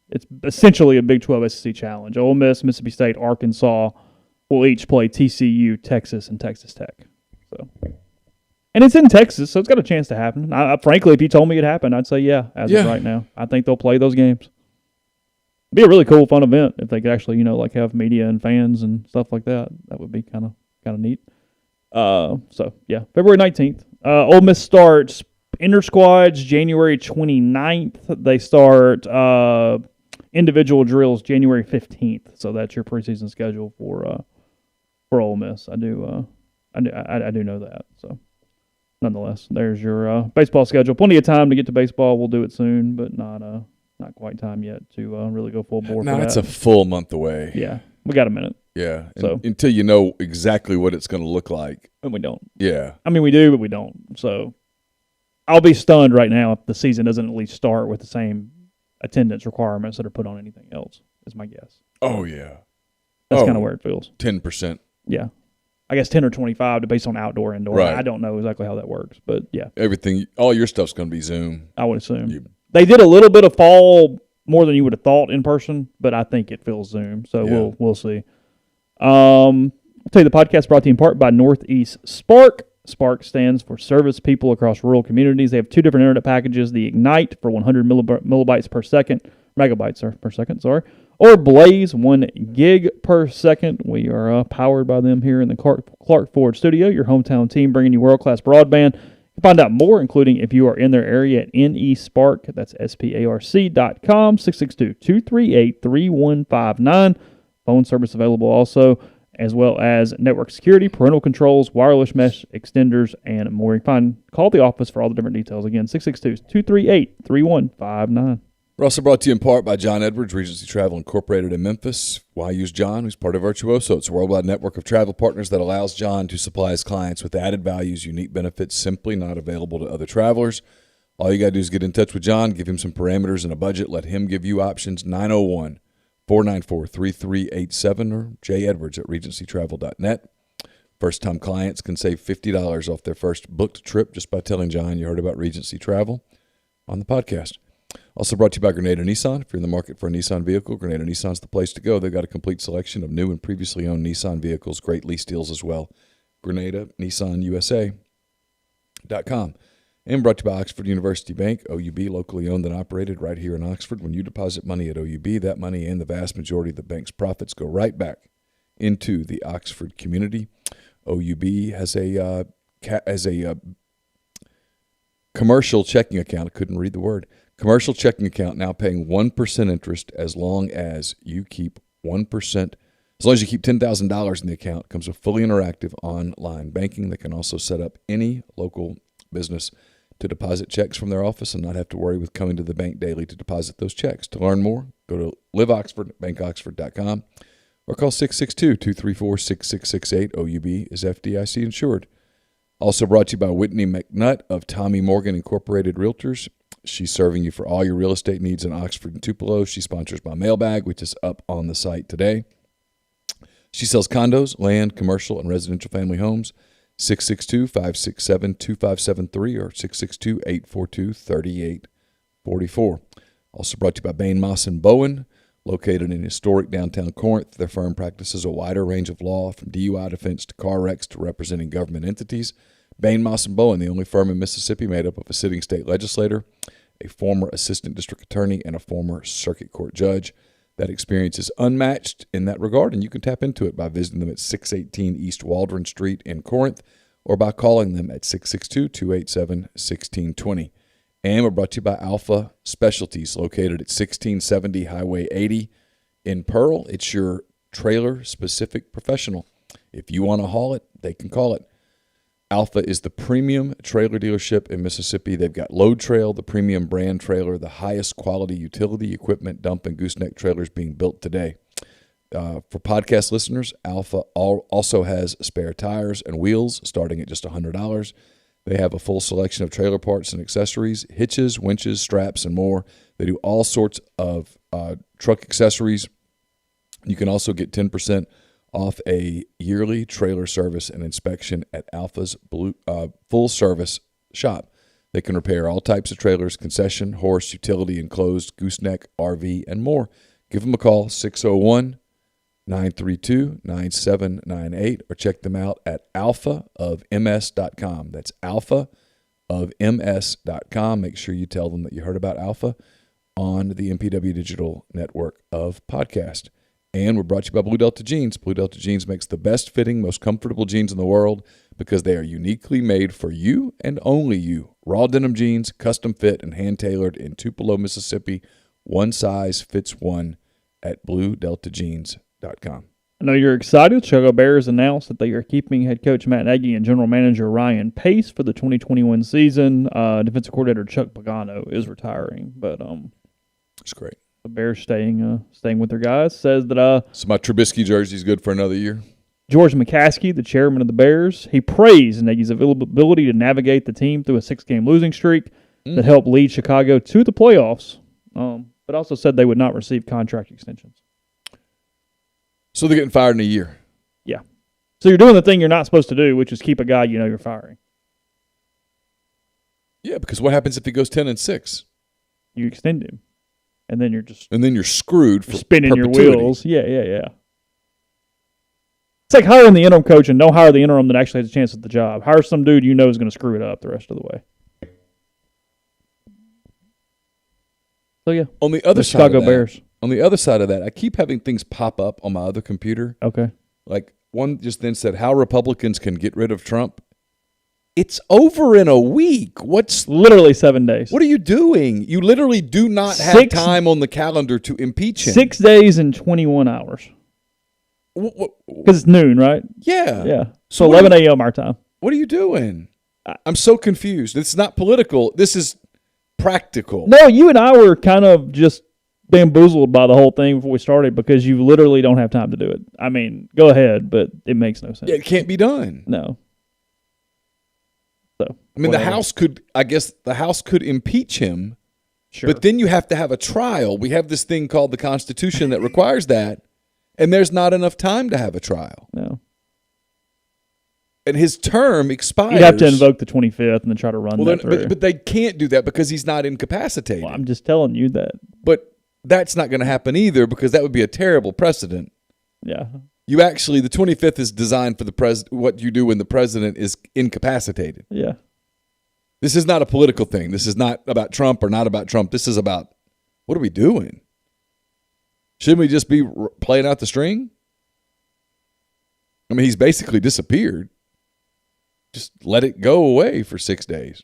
It's essentially a Big 12 SEC challenge. Ole Miss, Mississippi State, Arkansas will each play TCU, Texas, and Texas Tech. So, and it's in Texas, so it's got a chance to happen. Frankly, if you told me it happened, I'd say yeah, of right now. I think they'll play those games. It'd be a really cool, fun event if they could actually, like have media and fans and stuff like that. That would be kind of neat. So, yeah, February 19th. Ole Miss starts inter-squads January 29th. They start individual drills January 15th. So that's your preseason schedule for Ole Miss. I do know that. So, nonetheless, there's your baseball schedule. Plenty of time to get to baseball. We'll do it soon, but not quite time yet to really go full bore. No, it's a full month away. Yeah, we got a minute. Yeah, so until you know exactly what it's going to look like. And we don't. Yeah. I mean, we do, but we don't. So I'll be stunned right now if the season doesn't at least start with the same attendance requirements that are put on anything else, is my guess. Oh, yeah. That's kind of where it feels. 10%. Yeah. I guess 10 or 25 based on outdoor, indoor. Right. I don't know exactly how that works, but yeah. All your stuff's going to be Zoom. I would assume. They did a little bit of fall more than you would have thought in person, but I think it feels Zoom, so we'll see. I'll tell you, the podcast brought to you in part by Northeast Spark. Spark stands for Service People Across Rural Communities. They have two different internet packages: the Ignite for 100 megabytes per second, or Blaze 1 gig per second. We are powered by them here in the Clark Ford studio. Your hometown team bringing you world-class broadband. You can find out more, including if you are in their area, at NESpark. That's SPARC.com, 662-238-3159. Phone service available also, as well as network security, parental controls, wireless mesh extenders, and more. You can call the office for all the different details. Again, 662-238-3159. We're also brought to you in part by John Edwards, Regency Travel Incorporated in Memphis. Why use John? Who's part of Virtuoso. It's a worldwide network of travel partners that allows John to supply his clients with added values, unique benefits, simply not available to other travelers. All you got to do is get in touch with John, give him some parameters and a budget, let him give you options. 901-494-3387 or jedwards@regencytravel.net. First-time clients can save $50 off their first booked trip just by telling John you heard about Regency Travel on the podcast. Also brought to you by Grenada Nissan. If you're in the market for a Nissan vehicle, Grenada Nissan's the place to go. They've got a complete selection of new and previously owned Nissan vehicles, great lease deals as well. Grenada Nissan USA.com. And brought to you by Oxford University Bank, OUB, locally owned and operated right here in Oxford. When you deposit money at OUB, that money and the vast majority of the bank's profits go right back into the Oxford community. OUB has a commercial checking account. I couldn't read the word. Commercial checking account now paying 1% interest as long as you keep 1%. As long as you keep $10,000 in the account, it comes with fully interactive online banking. They can also set up any local business to deposit checks from their office and not have to worry with coming to the bank daily to deposit those checks. To learn more, go to liveoxford.bankoxford.com or call 662-234-6668. OUB is FDIC insured. Also brought to you by Whitney McNutt of Tommy Morgan Incorporated Realtors. She's serving you for all your real estate needs in Oxford and Tupelo. She sponsors my mailbag, which is up on the site today. She sells condos, land, commercial, and residential family homes. 662-567-2573 or 662-842-3844. Also brought to you by Bain, Moss & Bowen, located in historic downtown Corinth. Their firm practices a wider range of law, from DUI defense to car wrecks to representing government entities. Bain, Moss & Bowen, the only firm in Mississippi made up of a sitting state legislator, a former assistant district attorney, and a former circuit court judge. That experience is unmatched in that regard, and you can tap into it by visiting them at 618 East Waldron Street in Corinth or by calling them at 662-287-1620. And we're brought to you by Alpha Specialties, located at 1670 Highway 80 In Pearl, it's your trailer-specific professional. If you want to haul it, they can call it. Alpha is the premium trailer dealership in Mississippi. They've got Load Trail, the premium brand trailer, the highest quality utility equipment dump and gooseneck trailers being built today. For podcast listeners, Alpha also has spare tires and wheels starting at just $100. They have a full selection of trailer parts and accessories, hitches, winches, straps, and more. They do all sorts of truck accessories. You can also get 10% off a yearly trailer service and inspection at Alpha's full-service shop. They can repair all types of trailers, concession, horse, utility, enclosed, gooseneck, RV, and more. Give them a call, 601-932-9798, or check them out at alphaofms.com. That's alphaofms.com. Make sure you tell them that you heard about Alpha on the MPW Digital Network of podcast. And we're brought to you by Blue Delta Jeans. Blue Delta Jeans makes the best fitting, most comfortable jeans in the world because they are uniquely made for you and only you. Raw denim jeans, custom fit and hand-tailored in Tupelo, Mississippi. One size fits one at BlueDeltaJeans.com. I know you're excited. Chicago Bears announced that they are keeping head coach Matt Nagy and general manager Ryan Pace for the 2021 season. Defensive coordinator Chuck Pagano is retiring, but It's great. the Bears staying with their guys. Says that So my Trubisky jersey is good for another year. George McCaskey, the chairman of the Bears, he praised Nagy's ability to navigate the team through a 6-game losing streak that helped lead Chicago to the playoffs, but also said they would not receive contract extensions. So they're getting fired in a year. Yeah. So you're doing the thing you're not supposed to do, which is keep a guy you know you're firing. Yeah, because what happens if he goes 10-6? You extend him, and then you're just And then you're screwed for spinning perpetuity. your wheels. Yeah. It's like hiring the interim coach and don't hire the interim that actually has a chance at the job. Hire some dude you know is going to screw it up the rest of the way. So yeah, On the other the side Chicago of that, Bears. On the other side of that, I keep having things pop up on my other computer. Okay. Like one just then said, how Republicans can get rid of Trump. It's over in a week. Literally 7 days. What are you doing? You literally do not have time on the calendar to impeach him. 6 days and 21 hours. Because it's noon, right? Yeah. Yeah. So 11 a.m. our time. What are you doing? I'm so confused. It's not political. This is practical. No, you and I were kind of just bamboozled by the whole thing before we started because you literally don't have time to do it. I mean, go ahead, but it makes no sense. Yeah, it can't be done. No. So I mean, the House could impeach him, sure. but then you have to have a trial. We have this thing called the Constitution that requires that, and there's not enough time to have a trial. No. And his term expires. You'd have to invoke the 25th and then try to run that through. But they can't do that because he's not incapacitated. Well, I'm just telling you that. But that's not going to happen either because that would be a terrible precedent. Yeah. The 25th is designed for the what you do when the president is incapacitated. Yeah. This is not a political thing. This is not about Trump or not about Trump. This is about what are we doing? Shouldn't we just be playing out the string? I mean, he's basically disappeared. Just let it go away for 6 days.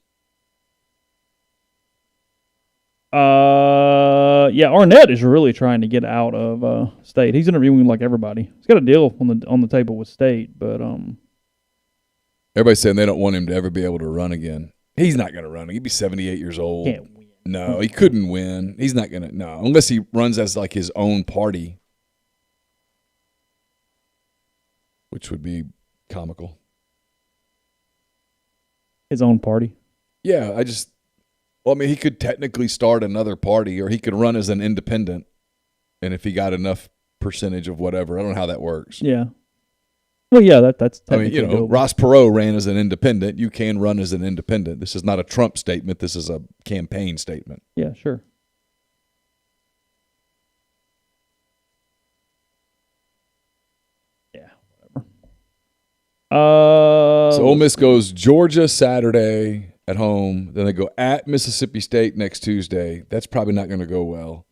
Yeah, Arnett is really trying to get out of state. He's interviewing like everybody. He's got a deal on the table with state, but everybody's saying they don't want him to ever be able to run again. He's not going to run. He'd be 78 years old. Can't win. No, he couldn't win. He's not going to. No, unless he runs as like his own party, which would be comical. His own party. Yeah, Well, I mean, he could technically start another party, or he could run as an independent, and if he got enough percentage of whatever, I don't know how that works. Yeah. Well, yeah, that's. I mean, doable. Ross Perot ran as an independent. You can run as an independent. This is not a Trump statement. This is a campaign statement. Yeah, sure. Yeah, whatever. So Ole Miss goes Georgia Saturday at home. Then they go at Mississippi State next Tuesday. That's probably not going to go well.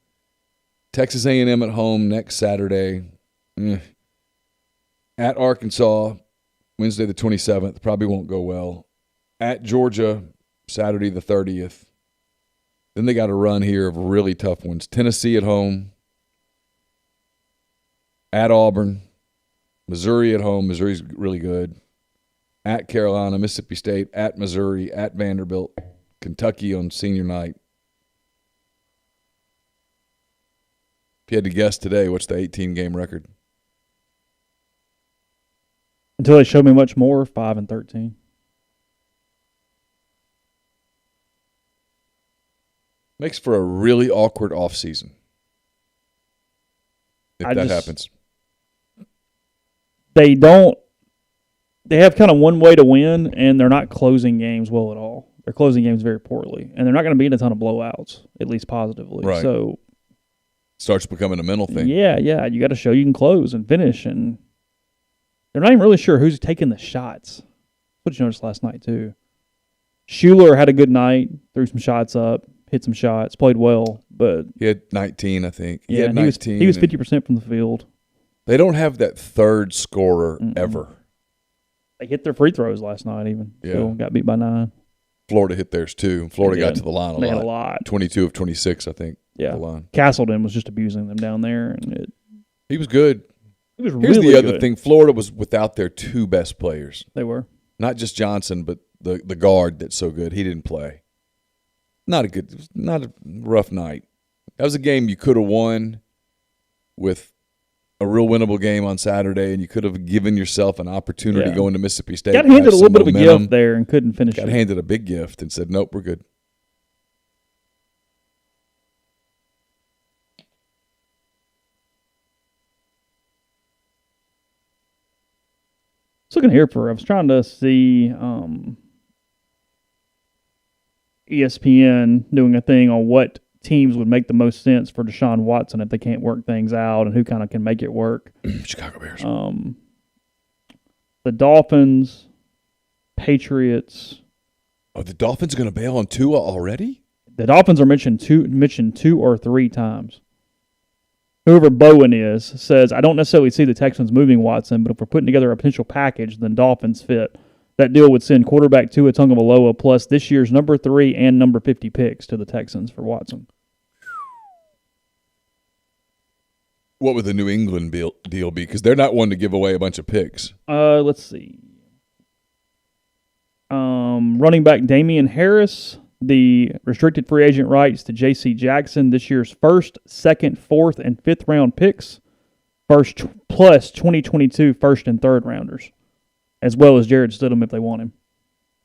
Texas A&M at home next Saturday. At Arkansas, Wednesday the 27th. Probably won't go well. At Georgia, Saturday the 30th. Then they got a run here of really tough ones. Tennessee at home. At Auburn. Missouri at home. Missouri's really good. At Carolina, Mississippi State, at Missouri, at Vanderbilt, Kentucky on senior night. If you had to guess today, what's the 18-game record? Until they show me much more, 5-13. Makes for a really awkward offseason if that happens. They have kind of one way to win, and they're not closing games well at all. They're closing games very poorly, and they're not going to be in a ton of blowouts, at least positively. Right. So starts becoming a mental thing. Yeah. You got to show you can close and finish, and they're not even really sure who's taking the shots. What you noticed last night too. Schuler had a good night, threw some shots up, hit some shots, played well, but he had 19, I think. He had 19. He was 50% from the field. They don't have that third scorer ever. They hit their free throws last night even. Yeah. So got beat by 9. Florida hit theirs too. Florida got to the line a lot. 22 of 26, I think. Yeah. The line. Castleton was just abusing them down there. And he was good. He was Here's really the other good. thing. Florida was without their 2 best players. They were. Not just Johnson, but the guard that's so good. He didn't play. Not a rough night. That was a game you could have won with a real winnable game on Saturday, and you could have given yourself an opportunity going to Mississippi State. Got handed a little bit of a gift there and couldn't finish it. Got handed a big gift and said, nope, we're good. Looking here I was trying to see ESPN doing a thing on what teams would make the most sense for Deshaun Watson if they can't work things out and who kind of can make it work. Chicago Bears. The Dolphins, Patriots. Are the Dolphins going to bail on Tua already? The Dolphins are mentioned 2 or 3 times. Whoever Bowen is says, I don't necessarily see the Texans moving Watson, but if we're putting together a potential package, then Dolphins fit. That deal would send quarterback Tua Tagovailoa plus this year's number 3 and number 50 picks to the Texans for Watson. What would the New England deal be? Because they're not one to give away a bunch of picks. Let's see. Running back Damian Harris, the restricted free agent rights to J.C. Jackson, this year's first, second, fourth, and fifth round picks, first plus 2022 first and third rounders, as well as Jared Stidham if they want him.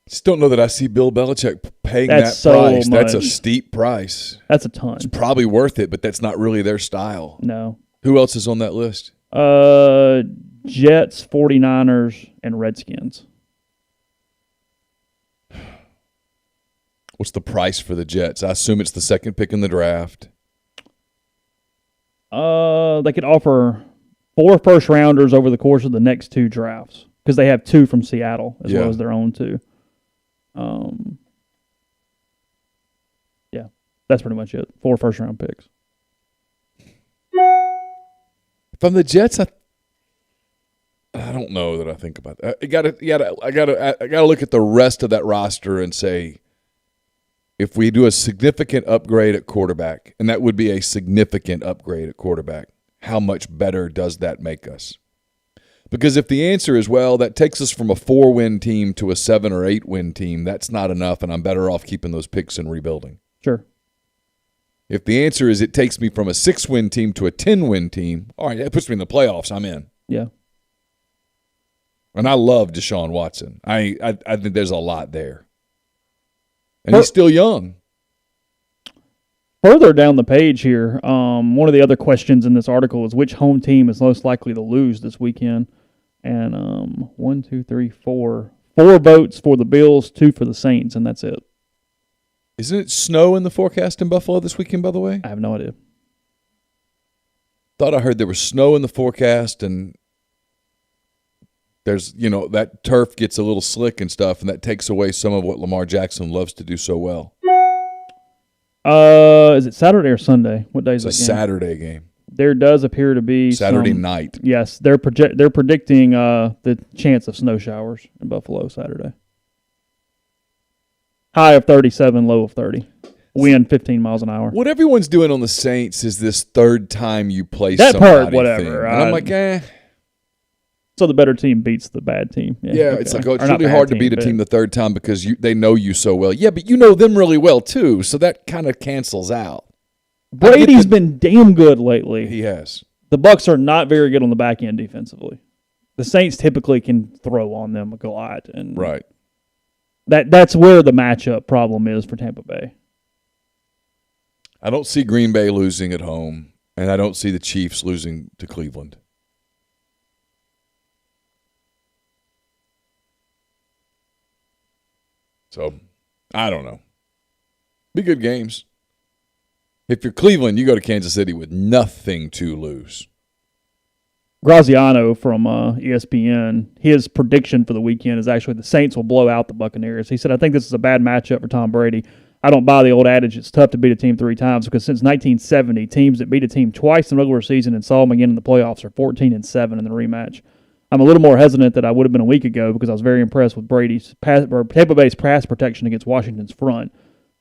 Just don't know that I see Bill Belichick paying That's that so price. much. That's a steep price. That's a ton. It's probably worth it, but that's not really their style. No. Who else is on that list? Jets, 49ers, and Redskins. What's the price for the Jets? I assume it's the second pick in the draft. They could offer 4 first-rounders over the course of the next 2 drafts because they have 2 from Seattle as well as their own 2. Yeah, that's pretty much it. 4 first-round picks. From the Jets, I don't know that I think about that. I gotta look at the rest of that roster and say, if we do a significant upgrade at quarterback, and that would be a significant upgrade at quarterback, how much better does that make us? Because if the answer is, well, that takes us from a 4-win team to a 7 or 8-win team, that's not enough, and I'm better off keeping those picks and rebuilding. Sure. If the answer is it takes me from a 6-win team to a 10-win team, all right, that puts me in the playoffs. I'm in. Yeah. And I love Deshaun Watson. I think there's a lot there. And he's still young. Further down the page here, one of the other questions in this article is which home team is most likely to lose this weekend. And 1, 2, 3, 4. 4 votes for the Bills, 2 for the Saints, and that's it. Isn't it snow in the forecast in Buffalo this weekend, by the way? I have no idea. Thought I heard there was snow in the forecast, and there's, that turf gets a little slick and stuff, and that takes away some of what Lamar Jackson loves to do so well. Is it Saturday or Sunday? What day is it's that a game? Saturday game. There does appear to be Saturday night. Yes, they're predicting the chance of snow showers in Buffalo Saturday. High of 37, low of 30. wind 15 miles an hour. What everyone's doing on the Saints is this third time you play that somebody part, whatever. thing. And I'm like, So the better team beats the bad team. Yeah, okay. It's like, it's really hard to beat a team the third time because they know you so well. Yeah, but you know them really well too, so that kind of cancels out. Brady's been damn good lately. He has. The Bucs are not very good on the back end defensively. The Saints typically can throw on them a lot, and right. That's where the matchup problem is for Tampa Bay. I don't see Green Bay losing at home, and I don't see the Chiefs losing to Cleveland. So, I don't know. Be good games. If you're Cleveland, you go to Kansas City with nothing to lose. Graziano from ESPN, his prediction for the weekend is actually the Saints will blow out the Buccaneers. He said, I think this is a bad matchup for Tom Brady. I don't buy the old adage it's tough to beat a team 3 times because since 1970, teams that beat a team twice in the regular season and saw them again in the playoffs are 14-7 in the rematch. I'm a little more hesitant than I would have been a week ago because I was very impressed with Tampa Bay's pass protection against Washington's front.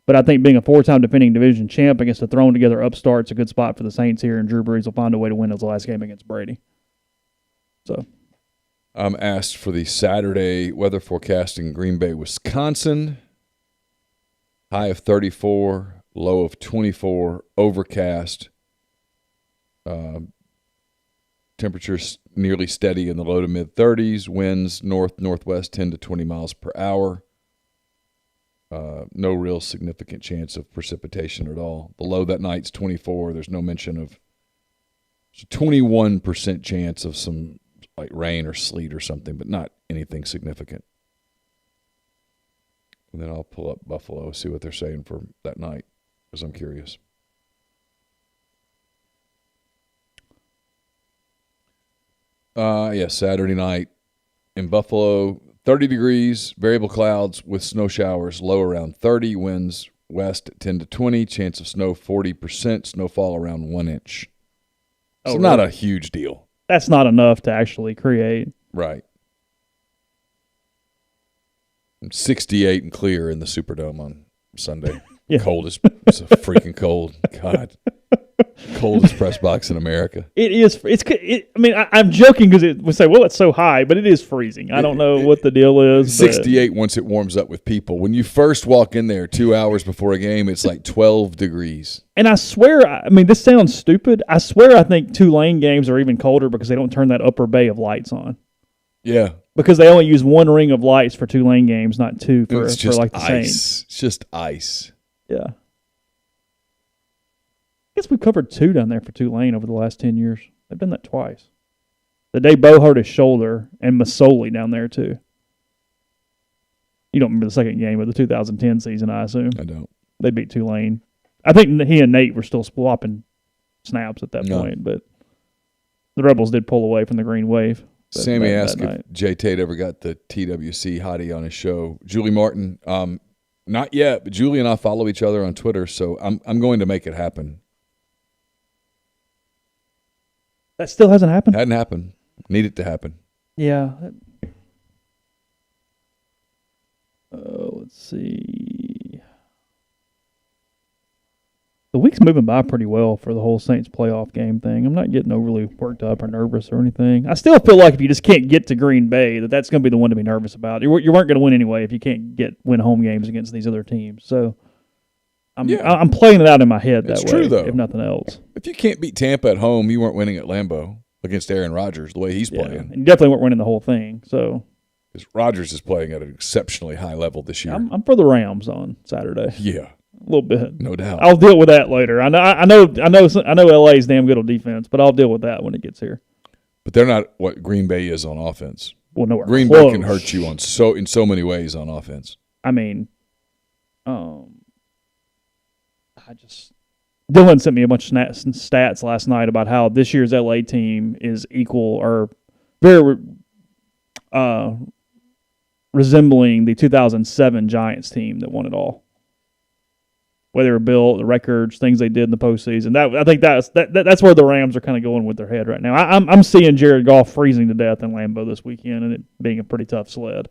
But I think being a 4-time defending division champ against a thrown-together upstart is a good spot for the Saints here, and Drew Brees will find a way to win his last game against Brady. So, I'm asked for the Saturday weather forecast in Green Bay, Wisconsin. High of 34, low of 24, overcast. Temperatures nearly steady in the low to mid-30s. Winds north-northwest 10 to 20 miles per hour. No real significant chance of precipitation at all. The low that night's 24. There's no mention of a 21% chance of some like rain or sleet or something, but not anything significant. And then I'll pull up Buffalo, see what they're saying for that night, because I'm curious. Saturday night in Buffalo, 30 degrees, variable clouds with snow showers, low around 30, winds west 10 to 20, chance of snow 40%, snowfall around 1 inch. So really? Not a huge deal. That's not enough to actually create. Right. 68 and clear in the Superdome on Sunday. Yeah. Coldest. It's a freaking cold. God. Coldest press box in America. It is. I'm joking because we say, well, it's so high, but it is freezing. I don't know what the deal is. 68 once it warms up with people. When you first walk in there 2 hours before a game, it's like 12 degrees. And I swear, this sounds stupid. I swear I think Tulane games are even colder because they don't turn that upper bay of lights on. Yeah. Because they only use 1 ring of lights for Tulane games, not 2 for like the Saints. It's just ice. Yeah. I guess we've covered 2 down there for Tulane over the last 10 years. They've done that twice. The day Bo hurt his shoulder and Masoli down there too. You don't remember the second game of the 2010 season, I assume. I don't. They beat Tulane. I think he and Nate were still swapping snaps at that point, but the Rebels did pull away from the Green Wave. Sammy asked if Jay Tate ever got the TWC hottie on his show. Julie Martin, not yet, but Julie and I follow each other on Twitter, so I'm going to make it happen. That still hasn't happened? Hadn't happened. Need it to happen. Yeah. Let's see. The week's moving by pretty well for the whole Saints playoff game thing. I'm not getting overly worked up or nervous or anything. I still feel like if you just can't get to Green Bay, that's going to be the one to be nervous about. You weren't going to win anyway if you can't win home games against these other teams. So I'm playing it out in my head that way. It's true, though. If nothing else. If you can't beat Tampa at home, you weren't winning at Lambeau against Aaron Rodgers the way he's playing. And you definitely weren't winning the whole thing. So because Rodgers is playing at an exceptionally high level this year. I'm for the Rams on Saturday. Yeah. A little bit. No doubt. I'll deal with that later. I know LA's damn good on defense, but I'll deal with that when it gets here. But they're not what Green Bay is on offense. Well, nowhere Green close. Bay can hurt you in so many ways on offense. Dylan sent me a bunch of stats last night about how this year's LA team is equal or very resembling the 2007 Giants team that won it all. Way they were built, the records, things they did in the postseason. I think that's where the Rams are kind of going with their head right now. I'm seeing Jared Goff freezing to death in Lambeau this weekend and it being a pretty tough sled.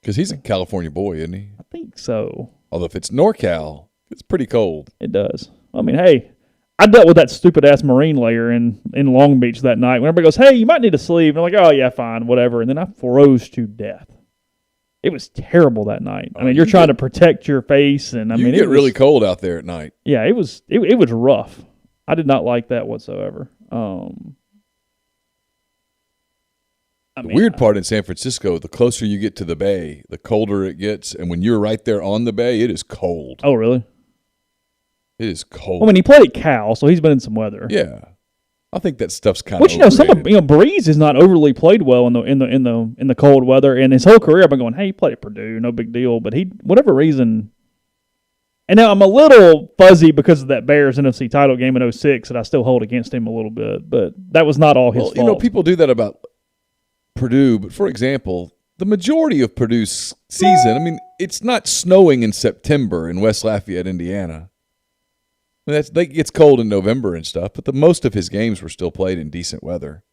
Because he's a California boy, isn't he? I think so. Although if it's NorCal, It's pretty cold. It does. I mean, hey, I dealt with that stupid-ass marine layer in Long Beach that night. When everybody goes, hey, you might need to sleep. And I'm like, oh, yeah, fine, whatever. And then I froze to death. It was terrible that night. I mean, you're trying to protect your face. And it get really cold out there at night. Yeah, it was rough. I did not like that whatsoever. The weird part in San Francisco, the closer you get to the bay, the colder it gets. And when you're right there on the bay, it is cold. Oh, really? It is cold. I mean, he played at Cal, so he's been in some weather. Yeah, I think that stuff's kind of. But Breeze has not overly played well in the cold weather, and his whole career I've been going, hey, he played at Purdue, no big deal. But he, whatever reason, and now I'm a little fuzzy because of that Bears NFC title game in 2006 that I still hold against him a little bit. But that was not all his fault. You know, people do that about Purdue, but for example, the majority of Purdue's season, I mean, it's not snowing in September in West Lafayette, Indiana. I mean, it gets cold in November and stuff, but most of his games were still played in decent weather.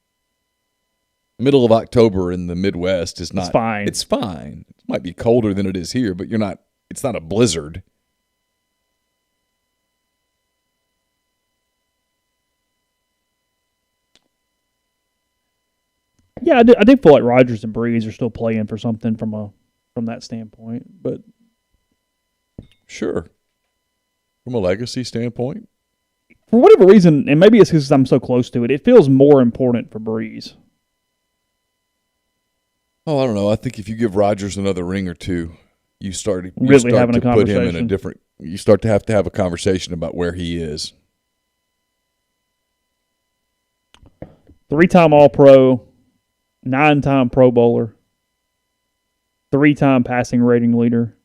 Middle of October in the Midwest is not. It's fine. It's fine. It might be colder than it is here, but you're not. It's not a blizzard. Yeah, I do feel like Rodgers and Breeze are still playing for something from that standpoint, but sure. From a legacy standpoint? For whatever reason, and maybe it's because I'm so close to it, it feels more important for Breeze. Oh, I don't know. I think if you give Rodgers another ring or two, you start to put him in a different. You start to have a conversation about where he is. 3-time All-Pro, 9-time Pro Bowler, 3-time passing rating leader,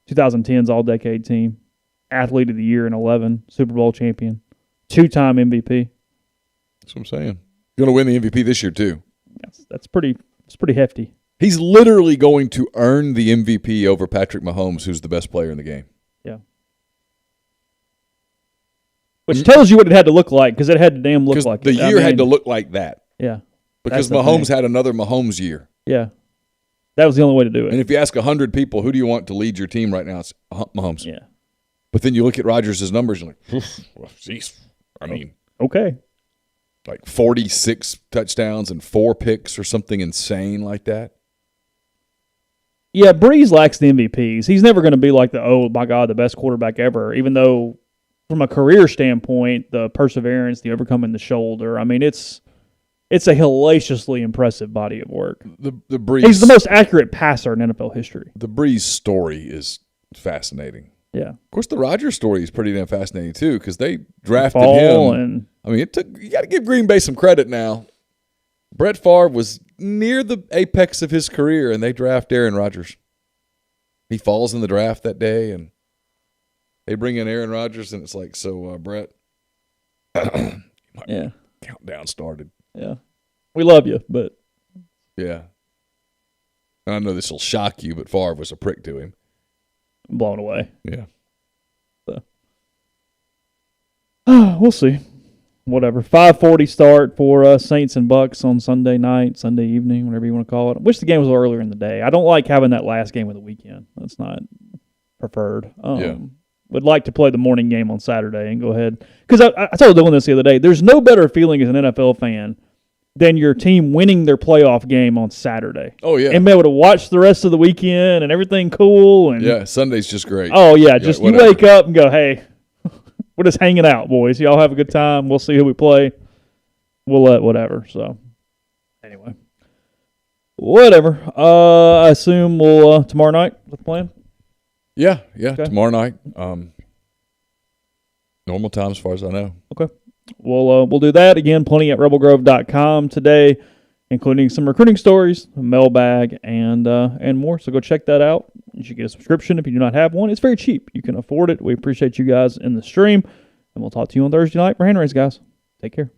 2010's All-Decade Team, Athlete of the Year in 11, Super Bowl champion, 2-time MVP. That's what I'm saying. Going to win the MVP this year too. That's pretty hefty. He's literally going to earn the MVP over Patrick Mahomes, who's the best player in the game. Yeah. Which tells you what it had to look like, because it had to damn look like the year had to look like that. Yeah. Because Mahomes had another Mahomes year. Yeah. That was the only way to do it. And if you ask 100 people, who do you want to lead your team right now? It's Mahomes. Yeah. But then you look at Rodgers' numbers and you're like, well, geez. I mean. Okay. Like 46 touchdowns and 4 picks or something insane like that. Yeah, Breeze lacks the MVPs. He's never going to be like oh my God, the best quarterback ever, even though from a career standpoint, the perseverance, the overcoming the shoulder, I mean, it's a hellaciously impressive body of work. The Breeze, he's the most accurate passer in NFL history. The Breeze story is fascinating. Yeah. Of course, the Rodgers story is pretty damn fascinating too, because they drafted him. I mean, you got to give Green Bay some credit now. Brett Favre was near the apex of his career, and they draft Aaron Rodgers. He falls in the draft that day, and they bring in Aaron Rodgers, and it's like, so Brett, yeah, countdown started. Yeah, we love you, but yeah, I know this will shock you, but Favre was a prick to him. Blown away. Yeah. So. We'll see. Whatever. 5:40 start for Saints and Bucks on Sunday night, Sunday evening, whatever you want to call it. I wish the game was earlier in the day. I don't like having that last game of the weekend. That's not preferred. Would like to play the morning game on Saturday and go ahead. Because I told Dylan this the other day. There's no better feeling as an NFL fan than your team winning their playoff game on Saturday. Oh, yeah. And be able to watch the rest of the weekend and everything cool. And yeah, Sunday's just great. Oh, yeah. Just you wake up and go, hey, we're just hanging out, boys. Y'all have a good time. We'll see who we play. We'll let whatever. So, anyway. Whatever. I assume we'll tomorrow night with the plan? Yeah. Okay. Tomorrow night. Normal time as far as I know. Okay. We'll do that. Again, plenty at rebelgrove.com today, including some recruiting stories, a mailbag, and more. So go check that out. You should get a subscription if you do not have one. It's very cheap. You can afford it. We appreciate you guys in the stream, and we'll talk to you on Thursday night for hand raise, guys. Take care.